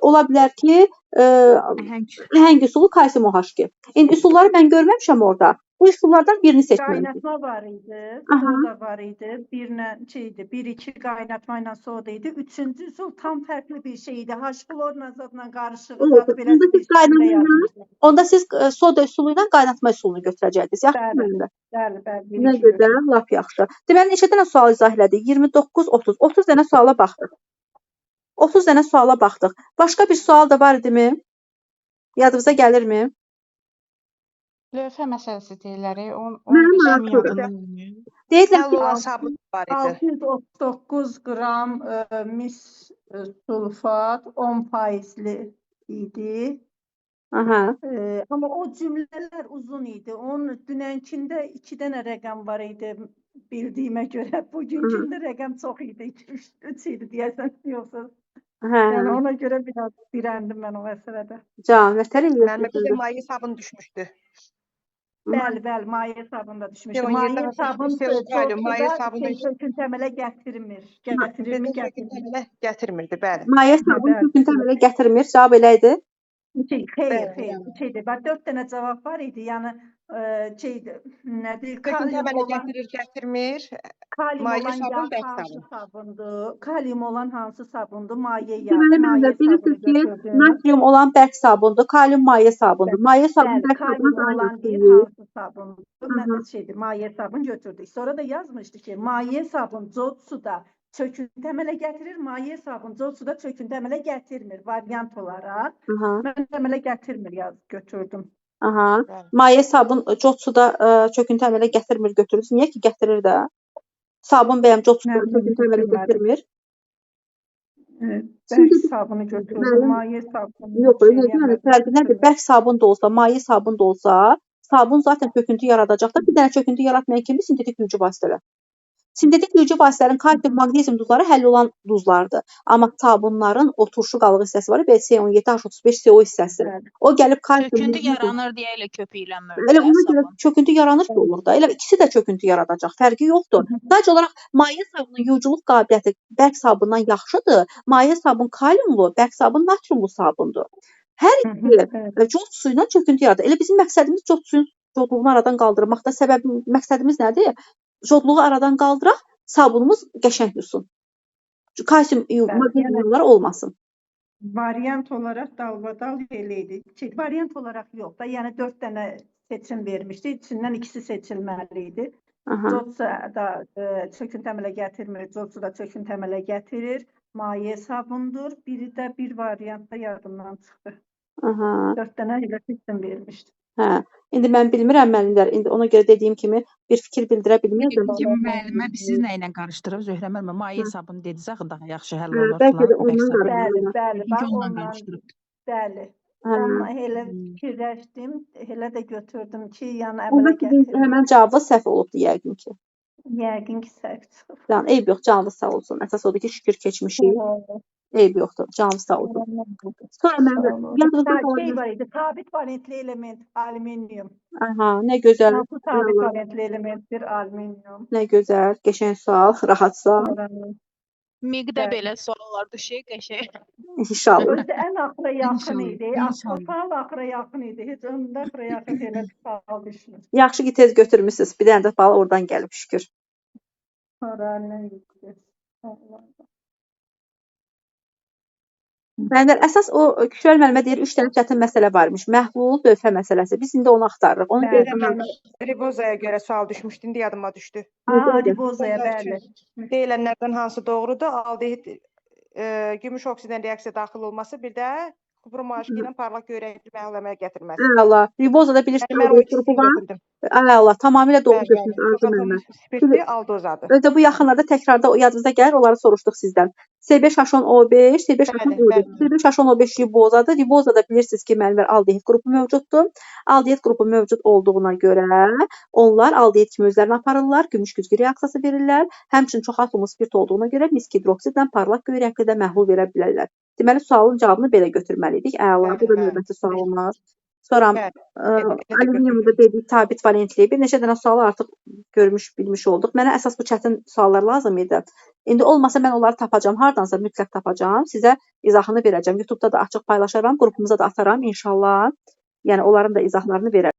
A: ola bilər ki, əhəng üsulu kalsium OH2. İndi üsulları mən görməmişəm orada. Bu üsullardan birini seçməliyik.
C: Qaynatma var idi, soda var idi. Bir-iki qaynatma ilə soda idi. Üçüncü üsul tam fərqli bir şey idi. H-klor azotla qarışıq.
A: Onda siz soda üsulu ilə qaynatma üsulunu götürəcəksiniz. Yaxşı.
C: Bəli.
A: Nə gözəl, lap yaxşı. Deməli, neçə dənə sual izah elədik? 29, 30. 30 dənə suala baxdıq. 30 dənə suala baxdıq. Başqa bir sual da var idimi? Yadınıza gəlirmi?
D: Lövhə məsələsi deyirlər. Onun işimi yadından
A: deyirlər
C: sabun var idi. 639 qram mis sulfat 10%li idi.
A: Aha.
C: Amma o cümlələr uzun idi. Onun dünənkində 2 dənə rəqəm var idi bildiyimə görə. Bugünkündə rəqəm çox idi. 3 idi deyəsən, yoxsa. Yəni ona görə biraz dirəndim mən o məsələdə.
A: Can, nətər eləyir?
H: Mənim bir maye sabun düşmüşdü.
C: Bəli, maye sabun da düşmüşdü. Maye sabun söküntü əmələ gətirmir.
H: Gətirmirdi, bəli.
A: Maye sabun söküntü əmələ gətirmir. Cavab elə idi?
C: Xeyr. 4 dənə cavab var idi. Yəni nədir?
H: Söküntü əmələ gətirir, gətirmir. Maye sabun bək
C: sabundur. Kalium olan hansı sabundur? Maye
A: bilirsiniz ki, natrium olan bərk sabundur, kalium maye sabundur. Maye sabun bərk
C: sabun olan hansı sabundur? Mən maye sabun götürdük. Sonra da yazmışdı ki, maye sabun cod suda çöküntü əmələ gətirir, maye sabun cod suda çöküntü əmələ gətirmir variant olaraq. Mən əmələ gətirmir götürdüm.
A: Maye sabun cod suda çöküntü əmələ gətirmir götürürsün. Niyə ki, gətirir də? Sabun bəyəm cod suda çöküntü əmələ gətirmir.
C: Bərk sabunu götürdüm, maye sabunu.
A: Yox, fərqi nədir? Bərk sabun da olsa, maye sabun da olsa, sabun zaten çöküntü yaradacaq da. Bir dənə çöküntü yaratmayan kimdir? Sintetik yuyucu vasitələr. Sintetik yuyucu vasitələrin kalsium, maqnezium duzları həll olan duzlardır. Amma sabunların o turşu qalıq hissəsi var, C17H35 CO hissəsi. O gəlib kalsium.
B: Çöküntü yaranır deyə elə köpüklənmir.
A: Elə ona görə çöküntü yaranır ki olur da. Elə ikisi də çöküntü yaradacaq. Fərqi yoxdur. Sadəcə olaraq maye sabunun yuyuculuk qabiliyyəti bərk sabundan yaxşıdır. Maye sabun kaliumlu, bərk sabun natriumlu sabundur. Hər iki cod suyu ilə çöküntü yaradır. Elə bizim məqsədimiz cod suyun codluğunu aradan qaldırmaqda. Məqsədimiz nədir? Codluğu aradan qaldıraq, sabunumuz qəşəng yusun. Kalsium iyonları olmasın.
C: Variant olaraq dalbadal eləydi. Variant olaraq yox da, yəni 4 dənə seçim vermişdi. İçindən ikisi seçilməli idi. Codsu da çöküntü əmələ gətirmir, codsu da çöküntü əmələ gətirir. Maye sabundur. Biri də bir variantda yardımdan çıxdı. 4 dənə elə seçim vermişdi.
A: Hə. İndi mən bilmirəm müəllimlər. İndi ona görə dediyim kimi bir fikir bildirə bilmirəm.
J: Müəllimə siz nə ilə qarışdırıb Zöhrə müəllimə maye sabunu dediniz axı daha yaxşı həll olur.
A: Bəlkə də ondan qarışdırıb.
C: Bəli. Amma elə fikirləşdim, elə də götürdüm ki, yəni əmələ gətirdim.
A: Həmən cavabda səhv olubdu yəqin ki.
C: Yəqin ki, səhv çıxıb.
A: Yəni eyb yox, canınız sağ olsun. Əsas odur ki, şükür keçmişik. Eyb yoxdur, canınız sağ olsun. Sonra
C: mən var idi, sabit valentli element alüminium.
A: Aha, nə gözəl.
C: Sabit valentli elementdir alüminium.
A: Nə gözəl, qəşəng sual, rahat sual.
B: Miqdə belə suallar düşür, qəşəng.
A: İnşallah.
C: Özü ən axıra yaxın idi. Sual axıra yaxın idi. Heç öndə axıra yaxın elə sual düşmür.
A: Yaxşı ki, tez götürmüsünüz. Bir dənə də bal oradan gəlib, şükür. Müəllimlər, əsas o Küçəl müəllimə deyir 3 dənə çətin məsələ varmış. Məhlul, lövhə məsələsi. Biz indi onu axtarırıq. Onu
H: Ribozaya görə sual düşmüşdü, indi yadıma düşdü.
C: Ribozaya, bəli.
H: Deyilənlərdən hansı doğrudur? Aldehid gümüş oksiddən reaksiya daxil olması, bir də kupromaşki ilə parlaq göyrəkli məhlul əmələ gətirməsi.
A: Allah. Ribozada bilirsiniz, qrupu var. Allah, tamamilə doğru götürdünüz Arzu müəllimə.
H: Spirtli aldozadır.
A: Özdə bu yaxınlarda təkrarda yadınıza gəlir, onları soruşduq sizdən. C5H10O5, C5H10O5 ribozadır. Ribozada bilirsiniz ki, müəllimlər aldehid qrupu mövcuddur. Aldehid qrupu mövcud olduğuna görə onlar aldehid kimi özlərini aparırlar, gümüş güzgü reaksiyası verirlər. Həmçinin çox atomlu spirt olduğuna görə miskidroksidlə parlaq göyrəkli də məhlul verə bilərlər. Deməli, sualın cavabını belə götürməliydik. Əla, bu da növbəti sualımız. Sonra alüminiumda dedik sabit valentli. Bir neçə dənə sualı artıq görmüş, bilmiş olduq. Mənə əsas bu çətin suallar lazım idi. İndi olmasa mən onları tapacağam. Hardansa mütləq tapacağam. Sizə izahını verəcəm. YouTube-da da açıq paylaşaram, qrupumuza da ataram inşallah. Yəni onların da izahlarını verərəm.